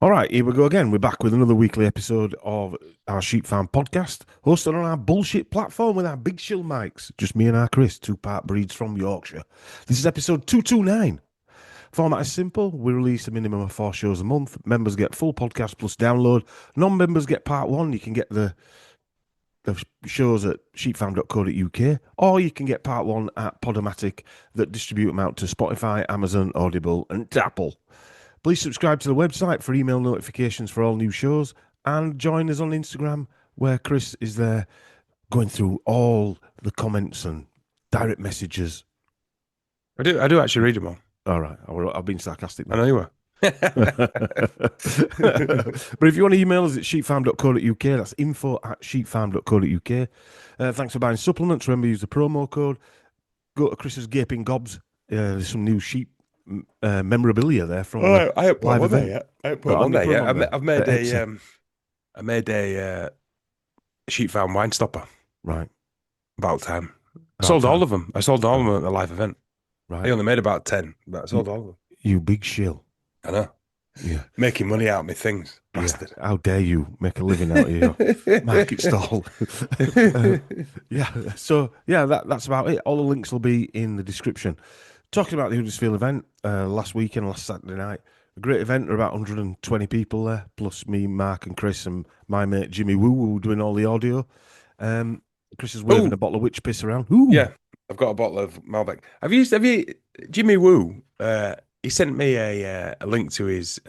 All right, here we go again. We're back with another weekly episode of our Sheep Farm podcast, hosted on our bullshit platform with our big shill mics. Just me and our Chris, two-part breeds from Yorkshire. This is episode 229. Format is simple. We release a minimum of 4 shows a month. Members get full podcast plus download. Non-members get part one. You can get the shows at sheepfarm.co.uk, or you can get part one at Podomatic that distribute them out to Spotify, Amazon, Audible, and Apple. Please subscribe to the website for email notifications for all new shows, and join us on Instagram, where Chris is there going through all the comments and direct messages. I do actually read them all. All right, I've been sarcastic now. I know you were. But if you want to email us at sheepfarm.co.uk, that's info@sheepfarm.co.uk. Thanks for buying supplements. Remember, use the promo code. Go to Chris's Gaping Gobs. There's some new sheep memorabilia there from I haven't put live one there event. yet. I haven't put one there yet. I made They're a sheep farm wine stopper. Right. About time. I About sold time. all of them. I sold all of them at the live event. Right. I only made about 10, but I sold all of them. You big shill. I know. Yeah. Making money out of me things. Bastard. Yeah. How dare you make a living out of your market stall? Yeah. So, yeah, that's about it. All the links will be in the description. Talking about the Huddersfield event last weekend, last Saturday night. A great event. There were about 120 people there, plus me, Mark, and Chris, and my mate Jimmy Woo, who were doing all the audio. Chris is waving a bottle of witch piss around. Ooh. Yeah, I've got a bottle of Malbec. Have you, Jimmy Woo? He sent me a link to his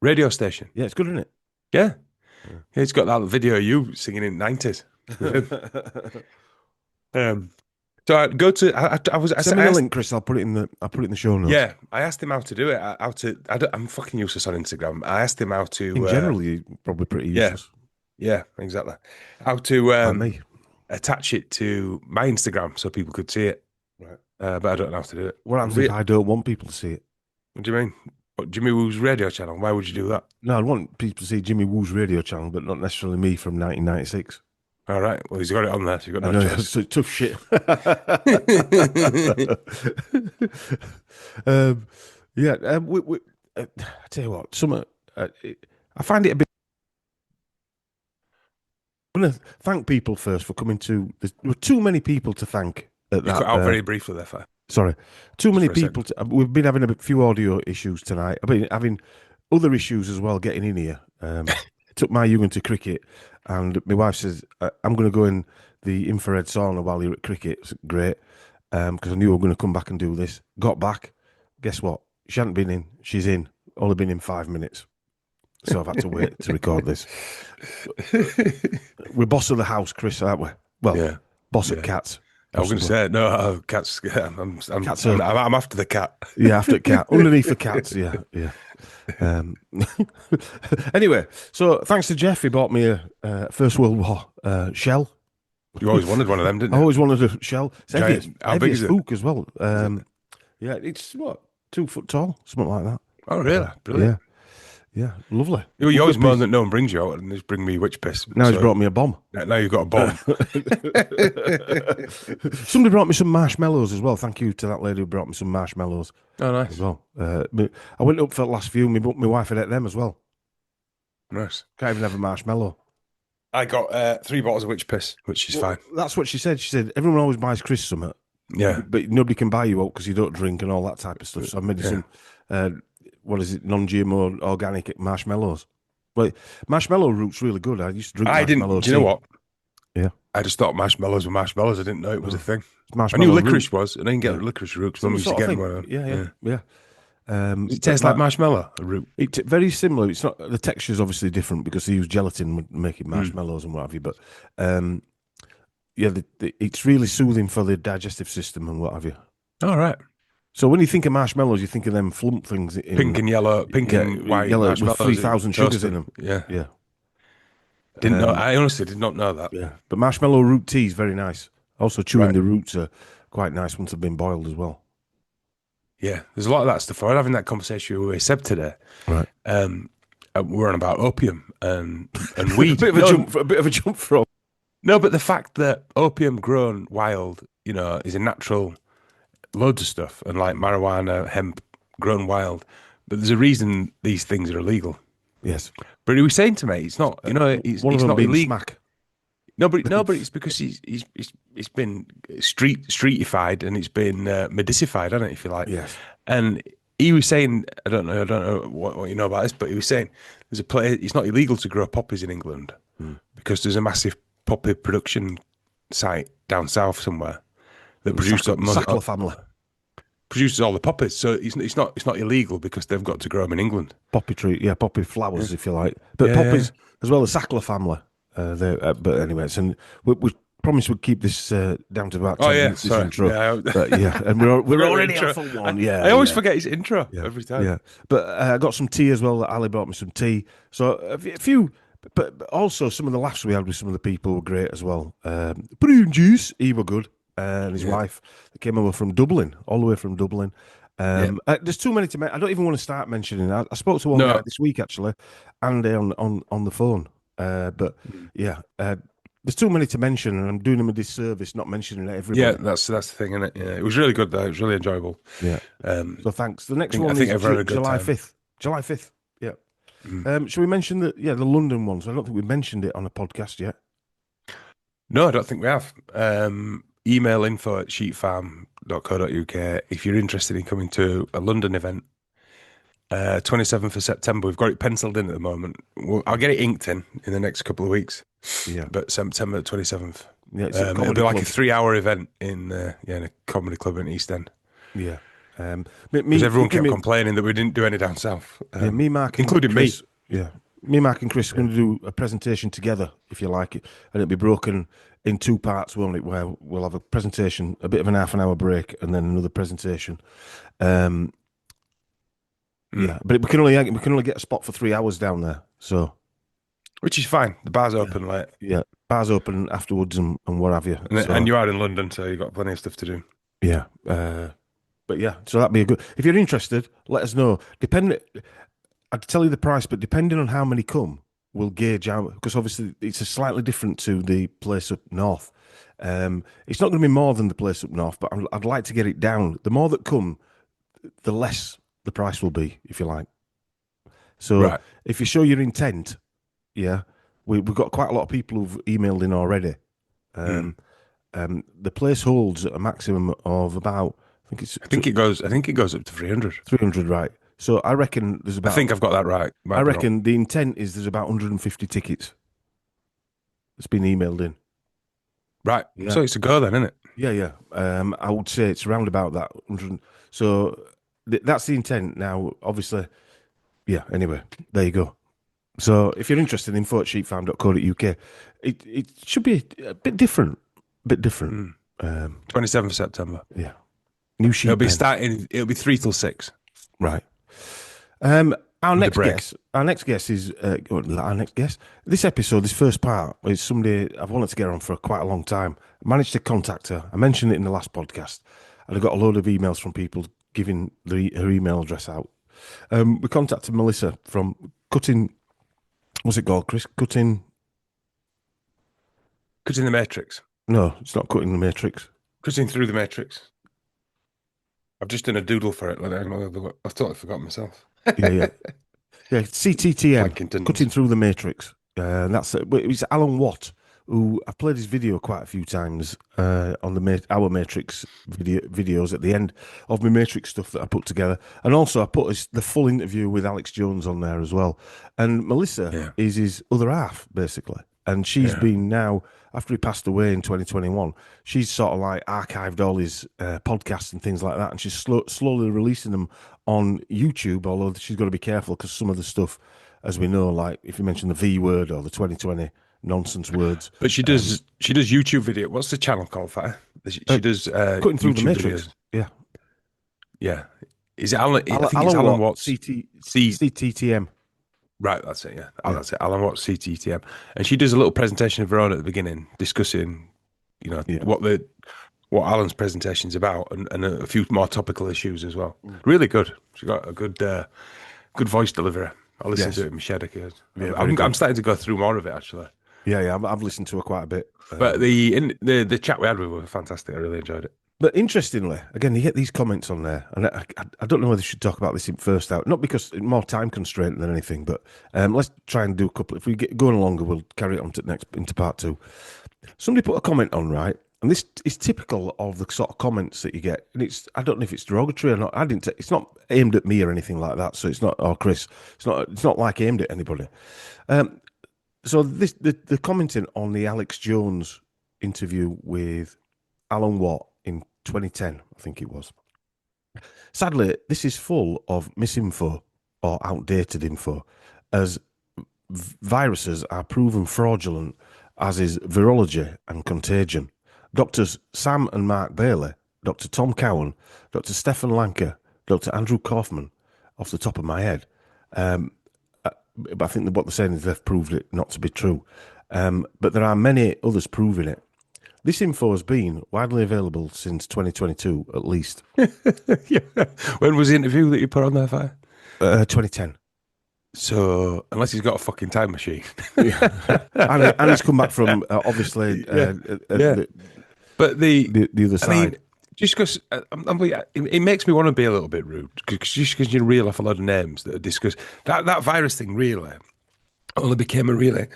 radio station. Yeah, it's good, isn't it? Yeah. He's got that video of you singing in the 90s. So I go to. I Send me the link, Chris. I'll put it in the show notes. Yeah, I asked him how to do it. I'm fucking useless on Instagram. I asked him how to. In general, you're probably pretty useless. Yeah, exactly. How to attach it to my Instagram so people could see it. Right. But I don't know how to do it. What happens if I don't want people to see it? What do you mean? What, Jimmy Woo's radio channel? Why would you do that? No, I'd want people to see Jimmy Woo's radio channel, but not necessarily me from 1996. All right. Well, he's got it on there, so you've got no choice. It's tough shit. I tell you what, I find it a bit. I'm going to thank people first for coming to. There were too many people to thank at that. Cut out very briefly there, Fi. Sorry, too many people. We've been having a few audio issues tonight. I've been having other issues as well getting in here. Took my young to cricket, and my wife says I'm going to go in the infrared sauna while you're at cricket. It's great, because I knew we were going to come back and do this. Got back, guess what? She hadn't been in. She's in. Only been in 5 minutes, so I've had to wait to record this. We're boss of the house, Chris, aren't we? Well, yeah. Boss at cats. I was going to say no. Cats. I'm after the cat. Yeah, after the cat. Underneath the cats. Yeah. Anyway, so thanks to Jeff, he bought me a First World War shell. You always wanted one of them, didn't you? I always wanted a shell. It's How big is it? Spook as well. Yeah, it's 2 foot tall, something like that. Oh, really? Brilliant. Yeah, lovely. You always moan that no one brings you out and just bring me witch piss. Now he's brought me a bomb. Now you've got a bomb. Somebody brought me some marshmallows as well. Thank you to that lady who brought me some marshmallows. Oh, nice. As well. I went up for the last few. My wife had ate them as well. Nice. Can't even have a marshmallow. I got 3 bottles of witch piss, which is fine. That's what she said. She said everyone always buys Chris something. Yeah. But nobody can buy you out because you don't drink and all that type of stuff. So I made some, what is it, non-GMO organic marshmallows. Well, marshmallow root's really good. I used to drink marshmallow. Do you know what? Yeah. I just thought marshmallows were marshmallows. I didn't know it was a thing. I knew licorice was. I didn't get licorice root because I used to get one. Yeah. Does it taste like marshmallow, a root? Very similar. It's not, the texture is obviously different because they use gelatin when making marshmallows and what have you. But it's really soothing for the digestive system and what have you. All right. So when you think of marshmallows, you think of them flump things. Pink and yellow, and white. Yellow with 3,000 sugars in them. Yeah. Didn't know. I honestly did not know that. Yeah. But marshmallow root tea is very nice. Also, chewing the roots are quite nice once they've been boiled as well. Yeah, there's a lot of that stuff. I was having that conversation with Seb today. Right. We're on about opium and weed. a bit of a jump from. No, but the fact that opium grown wild, is a natural, loads of stuff, and like marijuana, hemp grown wild, but there's a reason these things are illegal. Yes. But he was saying to me, it's not, One of it's them not being illegal. smack. No, but it's because it's been streetified and it's been medicified, hasn't it, if you like. Yes. And he was saying, I don't know what you know about this, but he was saying there's a place. It's not illegal to grow poppies in England because there's a massive poppy production site down south somewhere that Sackler family. produces all the poppies. So it's not illegal because they've got to grow them in England. Poppy tree, yeah, poppy flowers, if you like. But Yeah, poppies, as well as Sackler family. But anyway, and we promised we'd keep this down to about 10 minutes, this sorry. intro. Yeah, But yeah, and we're Forget the already intro. on for one. Yeah, I always yeah. forget his intro Yeah, every time. yeah. But I got some tea as well. That Ali brought me some tea. So a few, but also some of the laughs we had with some of the people were great as well. Prune Juice, he were good. And his wife that came over from Dublin, all the way from Dublin. There's too many to mention. I don't even want to start mentioning. I spoke to one guy this week actually, and on the phone. But yeah, there's too many to mention, and I'm doing them a disservice not mentioning everybody. Yeah, that's the thing, isn't it? Yeah, it was really good though. It was really enjoyable. Yeah. So thanks. The next one I think is everyone had a good July time. 5th. July 5th. Yeah. Shall we mention the London ones? I don't think we mentioned it on a podcast yet. No, I don't think we have. Email info@sheepfarm.co.uk if you're interested in coming to a London event. 27th of September. We've got it penciled in at the moment. I'll get it inked in the next couple of weeks. Yeah. But September 27th. Yeah, it's it'll be like a 3-hour event in a comedy club in East End. Yeah. Because everyone kept complaining that we didn't do any down south. Me, Mark, including Chris, me. Yeah. Me, Mark, and Chris are going to do a presentation together, if you like it. And it'll be broken in 2 parts, won't it? Where we'll have a presentation, a bit of an half-an-hour break, and then another presentation. Yeah, but we can only get a spot for 3 hours down there. So, which is fine. The bar's open late. Yeah, bar's open afterwards and what have you. And you are in London, so you've got plenty of stuff to do. Yeah. But yeah, so that'd be a good. If you're interested, let us know. I'd tell you the price, but depending on how many come, we'll gauge out, because obviously it's a slightly different to the place up north. It's not going to be more than the place up north, but I'd like to get it down. The more that come, the less the price will be, if you like. So if you show your intent, yeah, we've got quite a lot of people who've emailed in already. The place holds a maximum of about, I think it goes up to 300. 300, right? So I reckon there's about. I think I've got that right. I reckon the intent is there's about 150 tickets that's been emailed in. Right. Yeah. So it's a go then, isn't it? Yeah. I would say it's around about that 100. So that's the intent. Now, obviously, yeah. Anyway, there you go. So if you're interested, info@sheepfarm.co.uk. It should be a bit different. 27th of September. Yeah. New sheep. It'll be 3 till 6. Right. Our next guest is our next guest. This episode, this first part, is somebody I've wanted to get on for quite a long time. I managed to contact her. I mentioned it in the last podcast, and I got a load of emails from people giving her email address out. We contacted Melissa from Cutting. What's it called, Chris? Cutting the Matrix. No, it's not Cutting the Matrix. Cutting through the Matrix. I've just done a doodle for it. I totally forgot myself. Yeah. CTTM, Cutting Through the Matrix. That's it. It's Alan Watt, who I've played his video quite a few times on our Matrix videos at the end of my Matrix stuff that I put together. And also I put the full interview with Alex Jones on there as well. And Melissa is his other half, basically. And she's been now, after he passed away in 2021, she's sort of like archived all his podcasts and things like that. And she's slowly releasing them on YouTube, although she's got to be careful because some of the stuff, as we know, like if you mention the V word or the 2020 nonsense words. But she does YouTube video. What's the channel called for? She does Cutting Through the Matrix. Videos. Yeah. Is it Alan? I think it's Alan Watts. CTTM. Right, that's it. Yeah, that's it. Alan Watts, CTTM, and she does a little presentation of her own at the beginning, discussing, what Alan's presentation is about, and a few more topical issues as well. Really good. She got a good voice delivery. I listened to it in my shed. I'm starting to go through more of it actually. Yeah. I've listened to her quite a bit. But the chat we had with her was fantastic. I really enjoyed it. But interestingly, again, you get these comments on there, and I don't know whether we should talk about this in first out, not because more time constraint than anything, but let's try and do a couple. If we get going longer, we'll carry it on to next into part two. Somebody put a comment on, right, and this is typical of the sort of comments that you get, and I don't know if it's derogatory or not. It's not aimed at me or anything like that, so it's not. Or Chris, it's not like aimed at anybody. So the commenting on the Alex Jones interview with Alan Watt in 2010, I think it was. Sadly, this is full of misinfo or outdated info, as viruses are proven fraudulent, as is virology and contagion. Doctors Sam and Mark Bailey, Dr. Tom Cowan, Dr. Stefan Lanker, Dr. Andrew Kaufman, off the top of my head. But I think what they're saying is they've proved it not to be true. But there are many others proving it. This info has been widely available since 2022, at least. Yeah. When was the interview that you put on there, Fire? 2010. So, unless he's got a fucking time machine. and he's come back from, obviously, but the other side. I mean, just because it makes me want to be a little bit rude, just because you reel off a lot of names that are discussed. That virus thing really only became a really,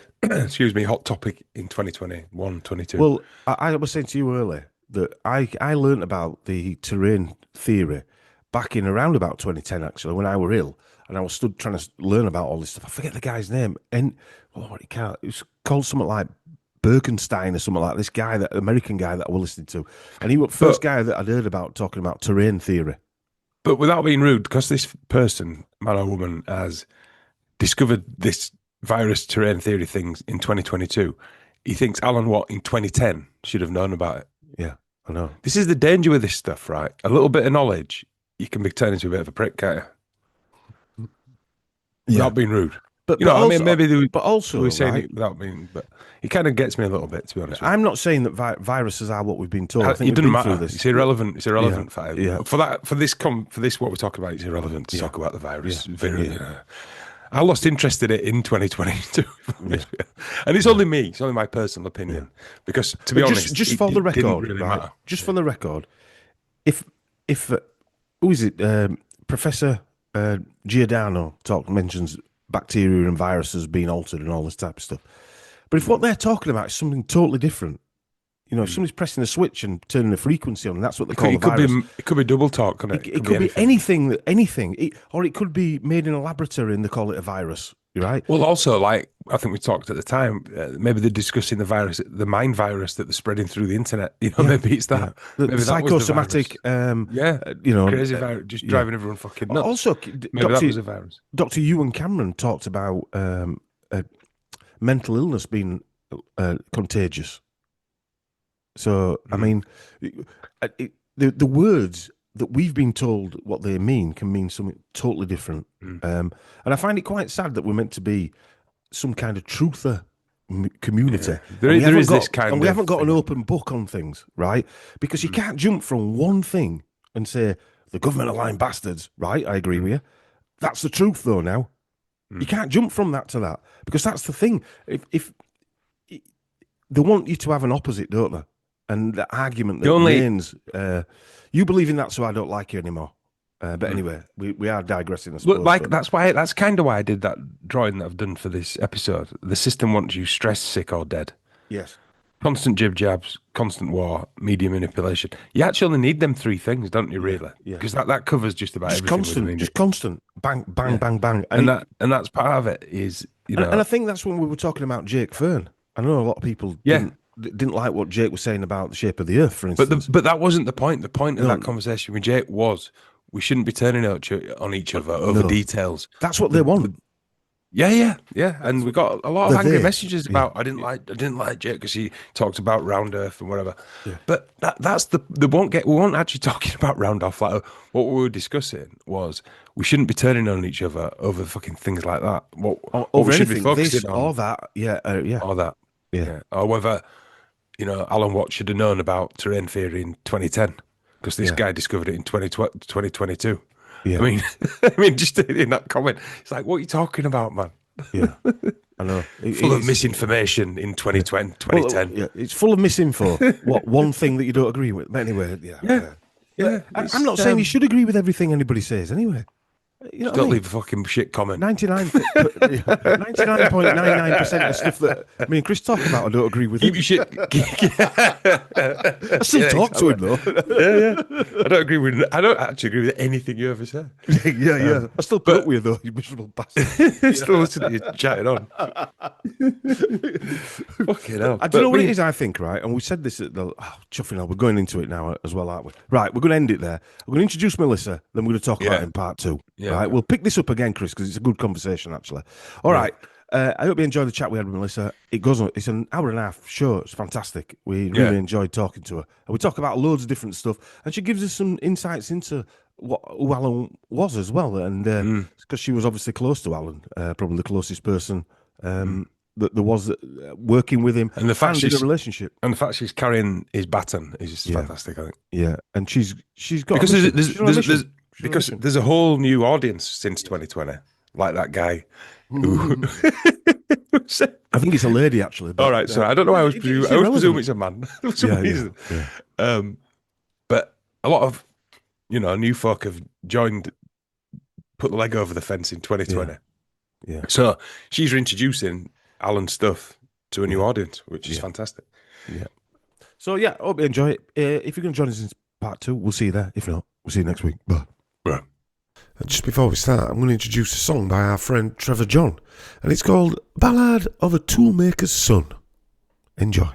hot topic in 2021, 22. Well, I was saying to you earlier that I learned about the terrain theory back in around about 2010, actually, when I were ill, and I was stood trying to learn about all this stuff. I forget the guy's name, and it was called something like Birkenstein or something like this guy, that American guy that I was listening to, and he was the first guy that I'd heard about talking about terrain theory. But without being rude, because this person, man or woman, has discovered this virus terrain theory things in 2022, he thinks Alan Watt in 2010 should have known about it. Yeah, I know. This is the danger with this stuff, right? A little bit of knowledge, you can be turned into a bit of a prick, can't you? Without being rude. But you know, also, I mean, maybe they were saying right? it without being, but it kind of gets me a little bit, to be honest. I'm not saying that viruses are what we've been told. I think it doesn't matter. This. It's irrelevant. It's irrelevant for this what we're talking about. It's irrelevant to talk about the virus. I lost interest in it in 2022, and it's only me. It's only my personal opinion. Because to be honest, just for the record, really right? Matter. Just for the record, if who is it? Professor Giordano mentions bacteria and viruses being altered and all this type of stuff. But if what they're talking about is something totally different, you know, if somebody's pressing a switch and turning the frequency on, and that's what they call the virus. It could be double talk, couldn't it? It could be anything, or it could be made in a laboratory and they call it a virus. Right. Well, also, like I think we talked at the time, maybe they're discussing the mind virus that they're spreading through the internet. You know, maybe it's that. The maybe psychosomatic. Crazy virus, just driving everyone fucking nuts. Also, maybe that was a virus. Dr. Ewan Cameron talked about mental illness being contagious. So, I mean, the words that we've been told what they mean can mean something totally different. And I find it quite sad that we're meant to be some kind of truther community. Yeah. There is this kind of... And we haven't got an open book on things, right? Because you can't jump from one thing and say, the government are lying bastards, right? I agree with you. That's the truth, though, now. You can't jump from that to that. Because that's the thing. If they want you to have an opposite, don't they? And the argument that remains, you believe in that, so I don't like you anymore. But anyway, we are digressing, I suppose. Look, that's kind of why I did that drawing that I've done for this episode. The system wants you stressed, sick, or dead. Yes. Constant jib-jabs, constant war, media manipulation. You actually only need them three things, don't you, really? Because that covers just about everything. Just constant. Bang, bang, bang, bang. And that's part of it is, you know... And I think that's when we were talking about Jake Fern. I know a lot of people didn't like what Jake was saying about the shape of the earth, for instance. But that wasn't the point. The point of that conversation with Jake was we shouldn't be turning on each other over details. That's what they want. Yeah. And we got a lot of angry messages about I didn't like Jake because he talked about round earth and whatever. Yeah. But that's we weren't actually talking about round earth. Like what we were discussing was we shouldn't be turning on each other over fucking things like that. What we should be focusing on or that, or that, or whether. You know, Alan Watt should have known about terrain theory in 2010 because this guy discovered it in 2022. Yeah. I mean, just in that comment, it's like, what are you talking about, man? Yeah, I know. Full of misinformation in 2020, Well, 2010. yeah, it's full of misinfo. What one thing that you don't agree with? But anyway, yeah, Yeah, yeah. yeah. But I'm not saying you should agree with everything anybody says. Anyway, you know what I Don't mean? leave a fucking shit comment. 99.99% of stuff that me and Chris talk about, I don't agree with Keep him. your shit. I still talk to him though. Yeah. I don't actually agree with anything you ever say. Yeah. I still put up with you though, you miserable bastard. Still listen to you chatting on. Fucking hell. Do you know what it is, I think, right? And we said this at the chuffing hell, we're going into it now as well, aren't we? Right, we're going to end it there. We're going to introduce Melissa, then we're going to talk about it in part 2. Yeah. Right, we'll pick this up again, Chris, because it's a good conversation, actually. All right. I hope you enjoyed the chat we had with Melissa. It's an hour and a half show. It's fantastic. We really enjoyed talking to her. And we talk about loads of different stuff. And she gives us some insights into who Alan was as well. And because she was obviously close to Alan, probably the closest person that there was working with him and the fact in a relationship. And the fact she's carrying his baton is just fantastic, I think. Yeah. And she's got... Because there's a whole new audience since 2020. Like that guy who... I think it's a lady, actually. All right, so I don't know. I always presume it's a man for some reason. Yeah. But a lot of, new folk have put the leg over the fence in 2020. Yeah. So she's reintroducing Alan's stuff to a new audience, which is fantastic. Yeah. So, I hope you enjoy it. If you're going to join us in part 2, we'll see you there. If not, we'll see you next week. Bye. Right. Just before we start, I'm going to introduce a song by our friend Trevor John, and it's called Ballad of a Toolmaker's Son. Enjoy.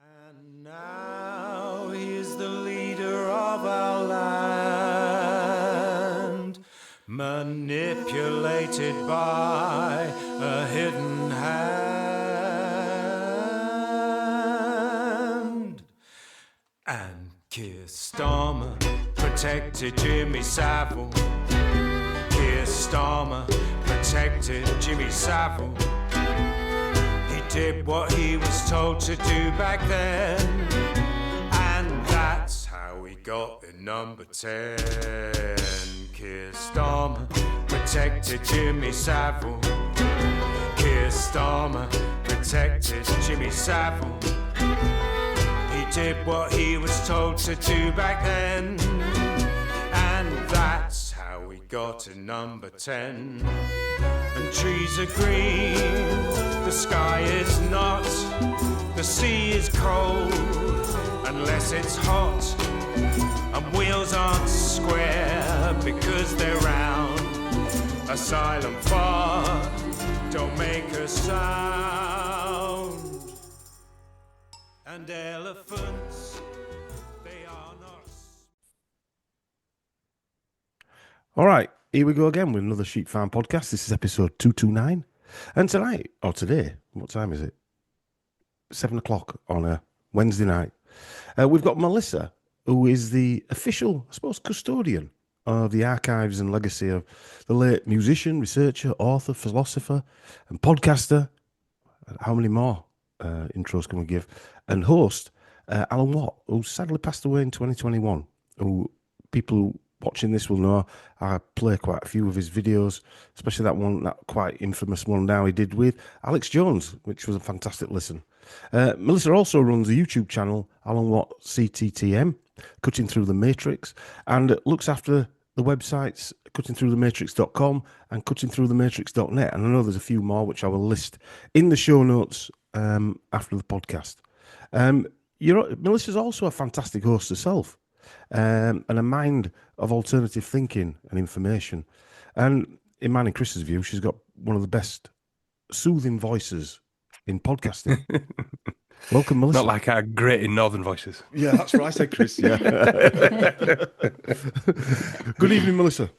And now he is the leader of our land, manipulated by a hidden hand. And Keir Starmer protected Jimmy Savile. Keir Starmer protected Jimmy Savile. He did what he was told to do back then, and that's how he got in number 10. Keir Starmer protected Jimmy Savile. Keir Starmer protected Jimmy Savile. He did what he was told to do back then, and that's how we got to number 10. And trees are green, the sky is not, the sea is cold unless it's hot, and wheels aren't square because they're round. Asylum far, don't make a sound. And elephants, they are not. All right, here we go again with another Sheep Farm podcast. This is episode 229. And tonight, or today, what time is it? 7 o'clock on a Wednesday night. We've got Melissa, who is the official, I suppose, custodian of the archives and legacy of the late musician, researcher, author, philosopher, and podcaster. How many more intros can we give? And host, Alan Watt, who sadly passed away in 2021, who people watching this will know I play quite a few of his videos, especially that quite infamous one now he did with Alex Jones, which was a fantastic listen. Melissa also runs a YouTube channel, Alan Watt CTTM, Cutting Through the Matrix, and looks after the websites cuttingthroughthematrix.com and cuttingthroughthematrix.net. And I know there's a few more which I will list in the show notes after the podcast. Melissa's also a fantastic host herself, and a mind of alternative thinking and information. And in mine and Chris's view, she's got one of the best soothing voices in podcasting. Welcome, Melissa. Not like our great in northern voices. Yeah, that's what I said, Chris. Yeah. Good evening, Melissa.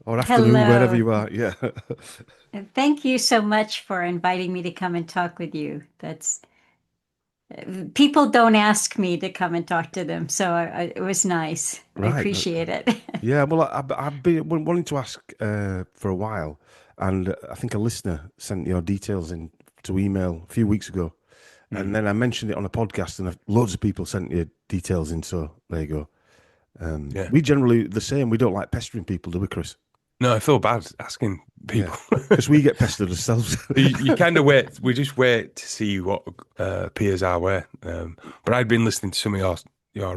Or afternoon, Hello. wherever you are. Yeah. Thank you so much for inviting me to come and talk with you. People don't ask me to come and talk to them, so it was nice. Right. I appreciate it. Yeah, well, I've been wanting to ask for a while, and I think a listener sent your details in to email a few weeks ago, and then I mentioned it on a podcast, and loads of people sent your details in, so there you go. We generally the same. We don't like pestering people, do we, Chris? No, I feel bad asking people. Because we get pestered ourselves. You kind of wait. We just wait to see what appears our way. But I'd been listening to some of your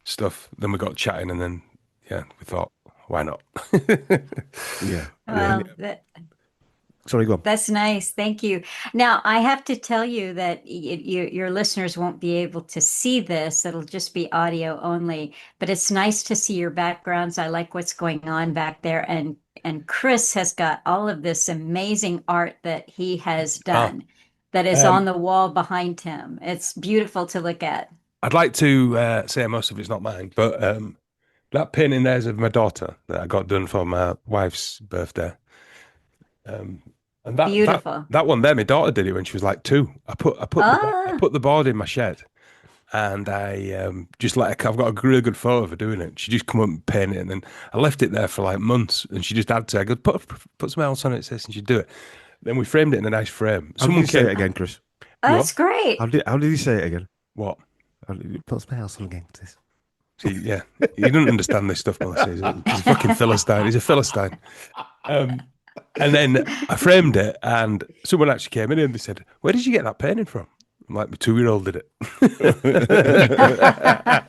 stuff. Then we got chatting, and then we thought, why not? Yeah. Well, Sorry, go on. that's nice. Thank you. Now, I have to tell you that your listeners won't be able to see this. It'll just be audio only, but it's nice to see your backgrounds. I like what's going on back there. And Chris has got all of this amazing art that he has done that is on the wall behind him. It's beautiful to look at. I'd like to say most of it's not mine, but that painting there's of my daughter that I got done for my wife's birthday. And Beautiful. that one there, my daughter did it when she was like 2. I put the board in my shed, and I just like I've got a really good photo of her doing it. She just come up and paint it, and then I left it there for like months, and she just had to. I go put some else on it, sis, and she'd do it. Then we framed it in a nice frame. Someone say it again, Chris. That's great. How did he say it again? What? Put some else on again, sis. See, yeah, he doesn't understand this stuff, Melissa. He's a fucking Philistine. He's a Philistine. And then I framed it, and someone actually came in and they said, "Where did you get that painting from?" I'm like, "My 2-year-old did it."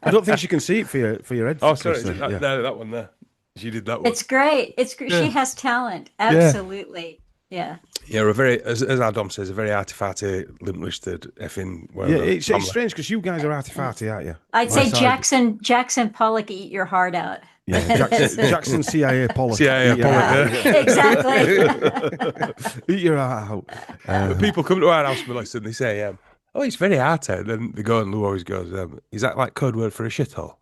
I don't think she can see it for your head. Oh, sorry, Chris, that one there. She did that one. It's great. She has talent. Absolutely. Yeah. Yeah, we're very, as our Dom says, a very arty-farty, limp-wristed effing. Yeah, it's strange because you guys are arty-farty, aren't you? I'd say Jackson Pollock, eat your heart out. Yeah, Jackson CIA Pollock. CIA Pollock, Exactly. Eat your heart out. People come to our house, Melissa, and they say, "Oh, it's very arty." And then they go, and Lou always goes, "Is that like code word for a shithole?"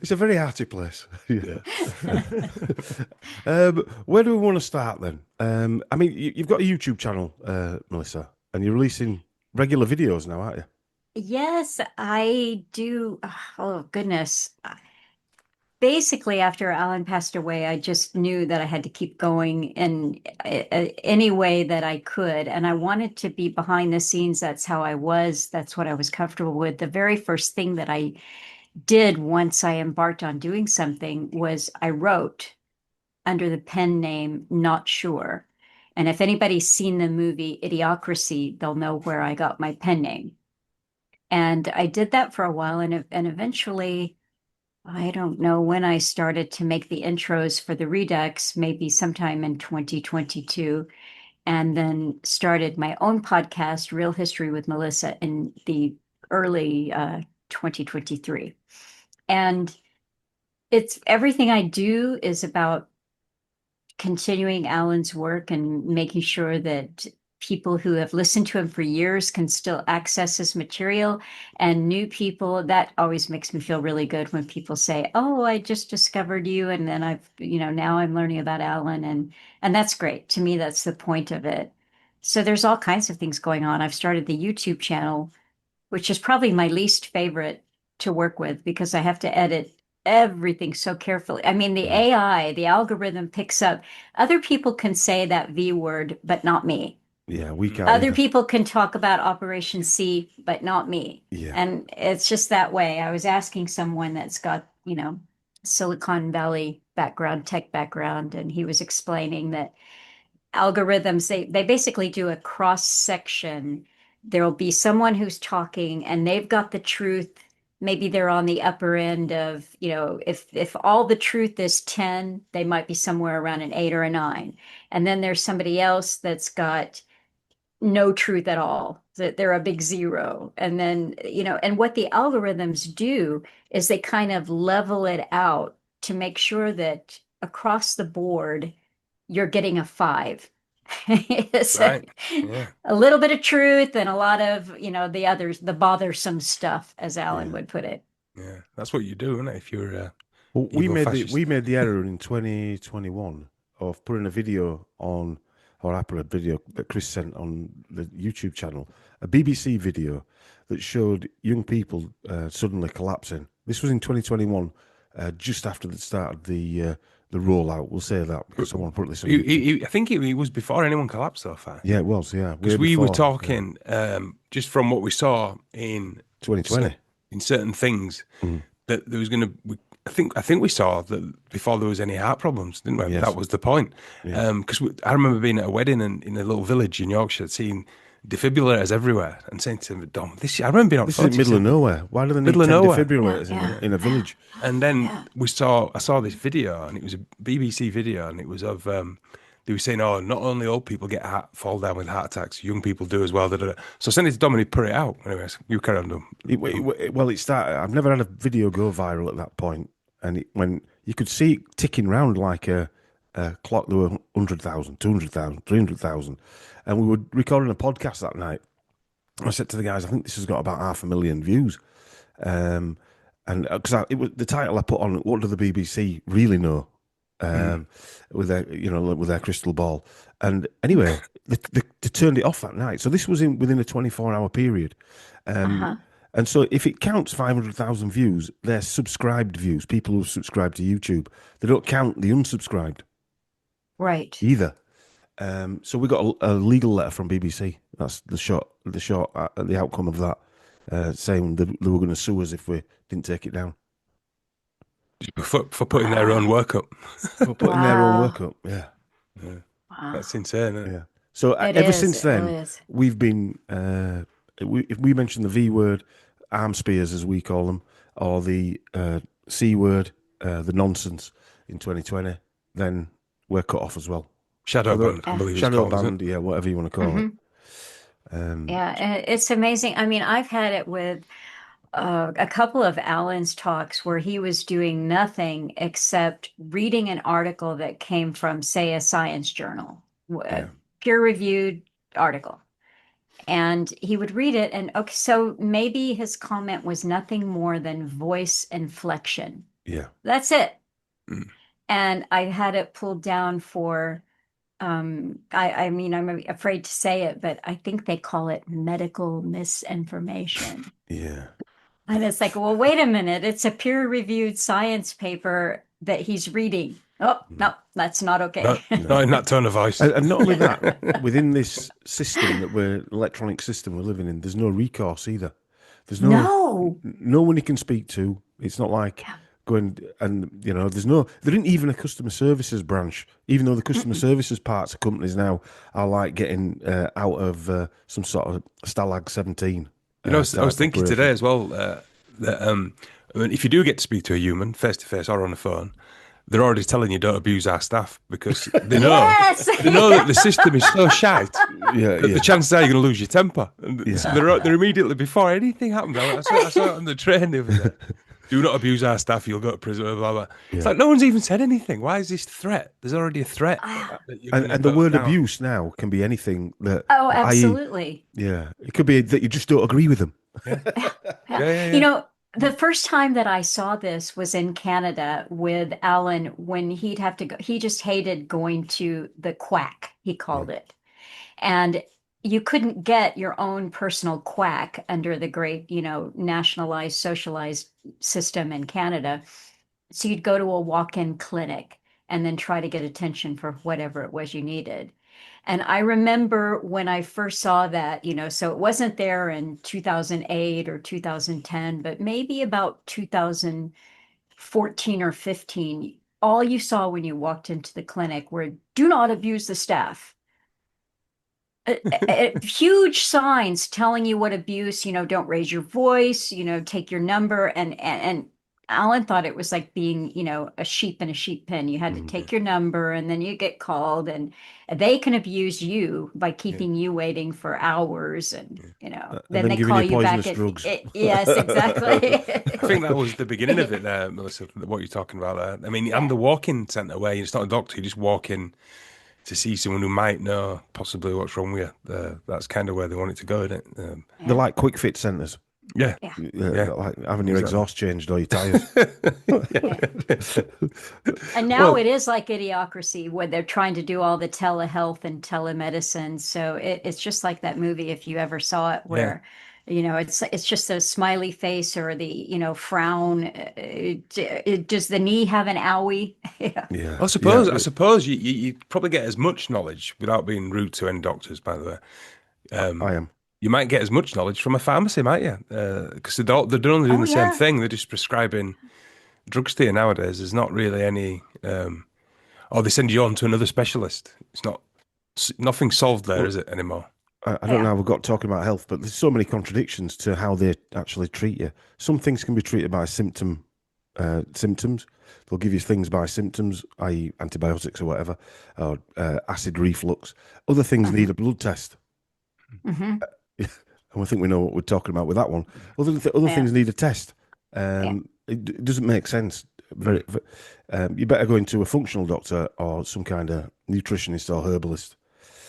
It's a very arty place. Yeah. Where do we want to start then? I mean, you've got a YouTube channel, Melissa, and you're releasing regular videos now, aren't you? Yes, I do. Oh, goodness. Basically, after Alan passed away, I just knew that I had to keep going in any way that I could. And I wanted to be behind the scenes. That's how I was. That's what I was comfortable with. The very first thing that I did once I embarked on doing something was I wrote under the pen name Not Sure. And if anybody's seen the movie Idiocracy, they'll know where I got my pen name. And I did that for a while, and eventually, I don't know when I started to make the intros for the Redux, maybe sometime in 2022, and then started my own podcast, Real History with Melissa, in the early 2023. And it's everything I do is about continuing Alan's work and making sure that people who have listened to him for years can still access his material, and new people. That always makes me feel really good when people say, "Oh, I just discovered you, and then now I'm learning about Alan," and that's great. To me, that's the point of it. So there's all kinds of things going on. I've started the YouTube channel, which is probably my least favorite to work with because I have to edit everything so carefully. I mean, the AI, the algorithm picks up. Other people can say that V word, but not me. Yeah, we can't. Other people can talk about Operation C, but not me. Yeah. And it's just that way. I was asking someone that's got, Silicon Valley background, tech background, and he was explaining that algorithms, they basically do a cross section. There'll be someone who's talking and they've got the truth. Maybe they're on the upper end of, if all the truth is 10, they might be somewhere around an 8 or a 9. And then there's somebody else that's got no truth at all, that they're a big 0. And then, and what the algorithms do is they kind of level it out to make sure that across the board, you're getting a 5. Right. Yeah. A little bit of truth and a lot of, the bothersome stuff, as Alan would put it. Yeah. That's what you do, isn't it? If you're we made the error in 2021 of putting a video on, or I put a video that Chris sent on the YouTube channel, a BBC video that showed young people suddenly collapsing. This was in 2021, just after the start of the rollout. We'll say that because someone put this on YouTube. I think it was before anyone collapsed so far. Yeah, it was, yeah. Because we were talking, just from what we saw in 2020. In certain things, that there was going to, I think we saw that before there was any heart problems, didn't we? Yes. That was the point. Yeah. Because I remember being at a wedding in a little village in Yorkshire, seeing defibrillators everywhere, and saying to them, "Dom, this." I remember being on This is in the middle of nowhere. Why do they need Middle of 10 nowhere. defibrillators Yeah, in a village? And then Yeah. I saw this video, and it was a BBC video, and it was of they were saying, "Oh, not only old people fall down with heart attacks, young people do as well." Da, da, da. So I sent it to Dominic, put it out. Anyways, you carry on, Dom. Well, it started. I've never had a video go viral at that point, and when you could see it ticking round like a clock. There were 100,000, 200,000, 300,000, and we were recording a podcast that night. I said to the guys, "I think this has got about 500,000 views," and because it was the title I put on. What do the BBC really know? With their crystal ball, and anyway, they turned it off that night. So this was within a 24-hour period, and so if it counts 500,000 views, they're subscribed views. People who subscribe to YouTube, they don't count the unsubscribed Right. either. So we got a legal letter from BBC. That's the outcome of that, saying they were going to sue us if we didn't take it down. For putting their own work up. For putting their own Wow. work up, yeah. Wow. That's insane, isn't it? Yeah. So It ever is, since it then, really is. we've been, if we mention the V word, arm spears as we call them, or the C word, the nonsense in 2020, then we're cut off as well. Shadow banned, I believe it's Shadow called, isn't banned, yeah, whatever you want to call it. Yeah, and it's amazing. I mean, I've had it with a couple of Alan's talks where he was doing nothing except reading an article that came from, say, a science journal, a peer-reviewed article. And he would read it, and okay, so maybe his comment was nothing more than voice inflection. Yeah. That's it. And I had it pulled down for, I mean, I'm afraid to say it, but I think they call it medical misinformation. Yeah. And it's like, well, wait a minute. It's a peer-reviewed science paper that he's reading. Oh, no, that's not okay. Not in that tone of voice. And not only that, within this system electronic system we're living in, there's no recourse either. There's no one you can speak to. It's not like going and there isn't even a customer services branch, even though the customer services parts of companies now are like getting out of some sort of Stalag 17. I was thinking today as well that I mean, if you do get to speak to a human face to face or on the phone, they're already telling you don't abuse our staff because they know they know that the system is so shite that the chances are you're going to lose your temper. And so they're immediately before anything happens. I saw it on the train the other day. Do not abuse our staff, you'll go to prison, blah, blah, blah. It's like no one's even said anything. Why is this threat? There's already a threat. And the word abuse now can be anything that. Oh, absolutely. It could be that you just don't agree with them. Yeah. You know, the first time that I saw this was in Canada with Alan when he'd have to go. He just hated going to the quack, he called it. And you couldn't get your own personal quack under the great, nationalized, socialized system in Canada. So you'd go to a walk-in clinic and then try to get attention for whatever it was you needed. And I remember when I first saw that, so it wasn't there in 2008 or 2010, but maybe about 2014 or 15, all you saw when you walked into the clinic were do not abuse the staff. Huge signs telling you what abuse, don't raise your voice, take your number. And Alan thought it was like being, a sheep in a sheep pen. You had to take your number and then you get called and they can abuse you by keeping you waiting for hours. And, then they call you back. Yes, exactly. I think that was the beginning of it there, Melissa, what you're talking about there. I mean, and the walk-in centre where it's not a doctor, you just walk in to see someone who might know possibly what's wrong with you. That's kind of where they want it to go, isn't it? They're like quick fit centres. Yeah. Like having your exhaust changed or your tyres. And now it is like Idiocracy where they're trying to do all the telehealth and telemedicine. So it's just like that movie, if you ever saw it, where it's just a smiley face or the frown. Does the knee have an owie? I suppose you probably get as much knowledge without being rude to any doctors. By the way, I am. You might get as much knowledge from a pharmacy, might you? Because they're only doing the same thing. They're just prescribing drugstore nowadays, there's not really any, or they send you on to another specialist. It's not, nothing solved there, Well, is it anymore? I don't know Yeah. how we got talking about health, but there's so many contradictions to how they actually treat you. Some things can be treated by symptoms. They'll give you things by symptoms, i.e., antibiotics or whatever, or acid reflux. Other things need Uh-huh. a blood test, Hmm. and I think we know what we're talking about with that one. Other Yeah. things need a test. Yeah. It doesn't make sense. You better go into a functional doctor or some kind of nutritionist or herbalist,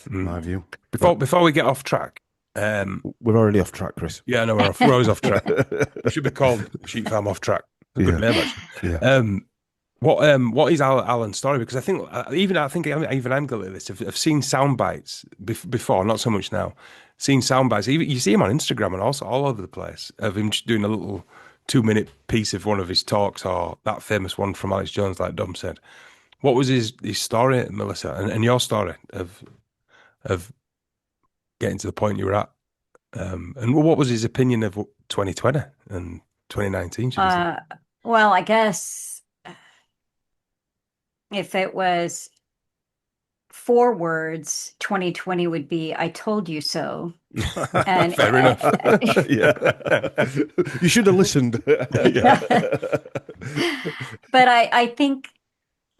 in Mm. my view. But Before we get off track, we're already off track, Chris. yeah, no, we're always off track. We should be called Sheep Farm Off Track. It's a good Yeah, name, actually. yeah. What is Alan's story? Because I think even I'm guilty of this. I've seen sound bites before, not so much now. Seen sound bites. Even you see him on Instagram and also all over the place of him just doing a little 2 minute piece of one of his talks, or that famous one from Alex Jones, like Dom said. What was his story, Melissa, and your story of getting to the point you were at? And what was his opinion of 2020 and 2019, should I say? Uh, well, I guess if it was 4 words, 2020 would be "I told you so." And Fair enough. Yeah. You should have listened. Yeah. but I think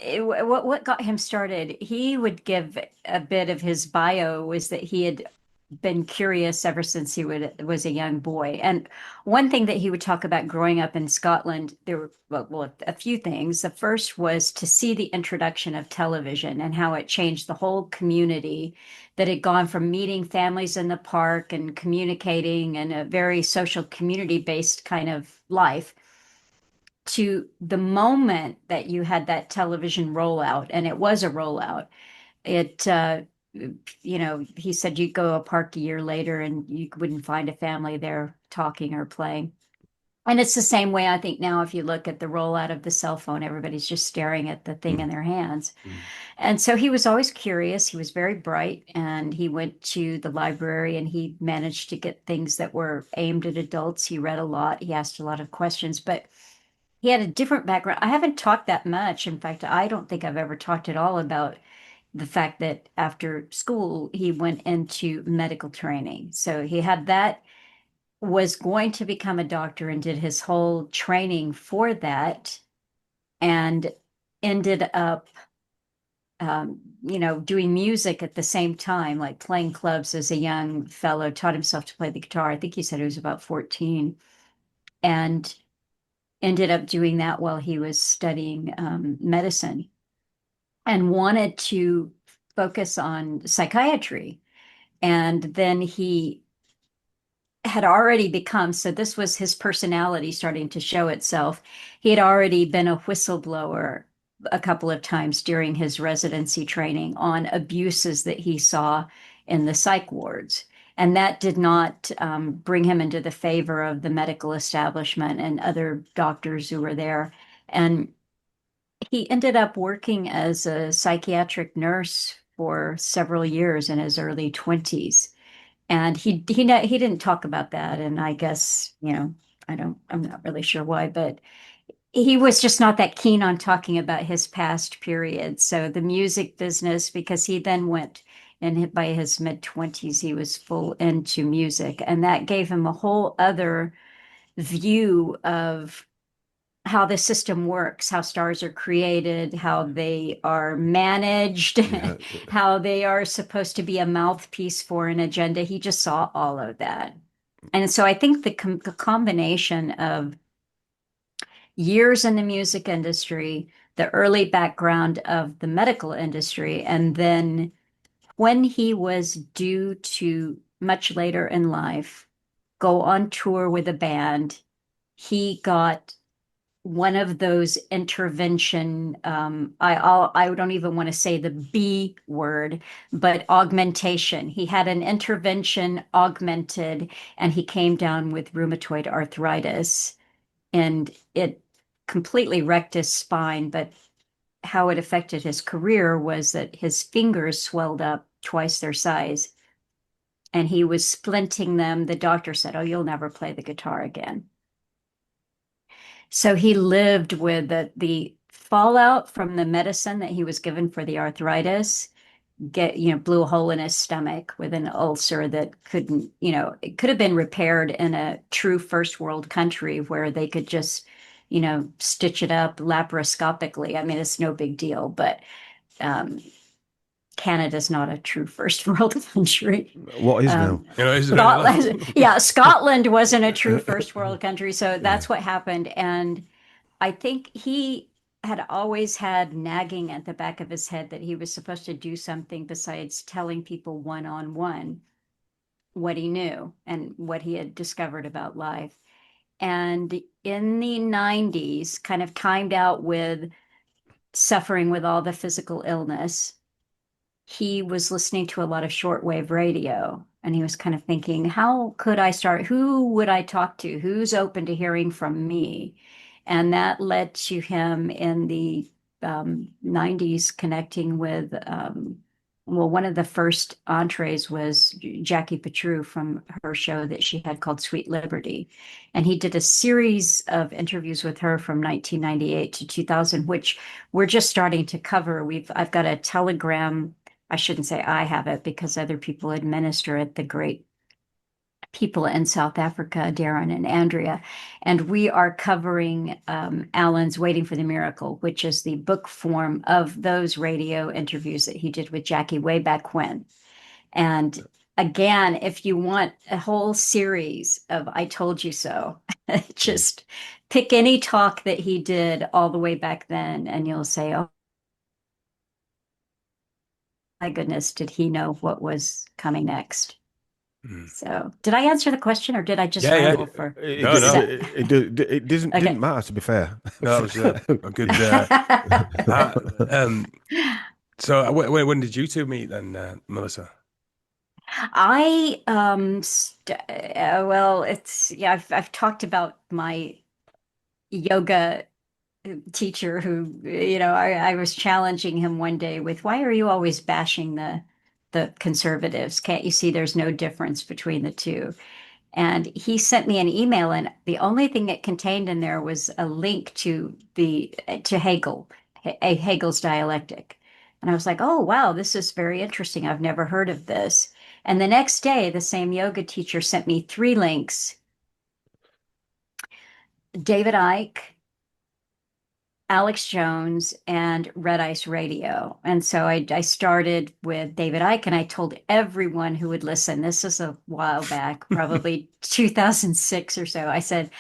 what got him started, he would give a bit of his bio was that he had been curious ever since he was a young boy. And one thing that he would talk about growing up in Scotland, there were a few things. The first was to see the introduction of television and how it changed the whole community, that had gone from meeting families in the park and communicating and a very social community-based kind of life to the moment that you had that television rollout, and it was a rollout. It, he said you'd go to a park a year later and you wouldn't find a family there talking or playing. And it's the same way I think now, if you look at the rollout of the cell phone, everybody's just staring at the thing in their hands. And so he was always curious. He was very bright, and he went to the library and he managed to get things that were aimed at adults. He read a lot, he asked a lot of questions, but he had a different background. I haven't talked that much. In fact, I don't think I've ever talked at all about the fact that after school he went into medical training. So he had that, was going to become a doctor and did his whole training for that, and ended up doing music at the same time, like playing clubs as a young fellow, taught himself to play the guitar. I think he said he was about 14, and ended up doing that while he was studying medicine, and wanted to focus on psychiatry. And then he had already become, so this was his personality starting to show itself. He had already been a whistleblower a couple of times during his residency training on abuses that he saw in the psych wards. And that did not bring him into the favor of the medical establishment and other doctors who were there. And he ended up working as a psychiatric nurse for several years in his early 20s. And he didn't talk about that. And I guess, I'm not really sure why, but he was just not that keen on talking about his past period. So the music business, because he then went, and by his mid 20s, he was full into music. And that gave him a whole other view of how the system works, how stars are created, how they are managed, Yeah. how they are supposed to be a mouthpiece for an agenda. He just saw all of that. And so I think the combination of years in the music industry, the early background of the medical industry, and then when he was due to much later in life go on tour with a band, he got one of those intervention, I don't even want to say the B word, but augmentation. He had an intervention augmented, and he came down with rheumatoid arthritis, and it completely wrecked his spine. But how it affected his career was that his fingers swelled up twice their size, and he was splinting them. The doctor said, "Oh, you'll never play the guitar again." So he lived with the fallout from the medicine that he was given for the arthritis. Blew a hole in his stomach with an ulcer that couldn't, it could have been repaired in a true first world country where they could just, stitch it up laparoscopically. I mean, it's no big deal, but Canada's not a true first world country. What is now? Isn't it? Scotland, yeah, Scotland wasn't a true first world country. So that's what happened. And I think he had always had nagging at the back of his head that he was supposed to do something besides telling people one on one what he knew and what he had discovered about life. And in the 90s, kind of timed out with suffering with all the physical illness, he was listening to a lot of shortwave radio. And he was kind of thinking, how could I start? Who would I talk to? Who's open to hearing from me? And that led to him in the 90s connecting with, one of the first entrees was Jackie Petru from her show that she had called Sweet Liberty. And he did a series of interviews with her from 1998 to 2000, which we're just starting to cover. I've got a Telegram. I shouldn't say I have it because other people administer it, the great people in South Africa, Darren and Andrea. And we are covering Alan's Waiting for the Miracle, which is the book form of those radio interviews that he did with Jackie way back when. And again, if you want a whole series of I Told You So, just pick any talk that he did all the way back then, and you'll say, oh, my goodness, did he know what was coming next? So, did I answer the question, or did I just ramble for? No. It didn't matter, to be fair. No, that was a good. So, when did you two meet then, Melissa? I've talked about my yoga teacher who, I was challenging him one day with, why are you always bashing the conservatives? Can't you see there's no difference between the two? And he sent me an email, and the only thing it contained in there was a link to Hegel's dialectic. And I was like, oh, wow, this is very interesting. I've never heard of this. And the next day, the same yoga teacher sent me 3 links. David Icke, Alex Jones, and Red Ice Radio. And so I started with David Icke, and I told everyone who would listen, this is a while back, probably 2006 or so. I said,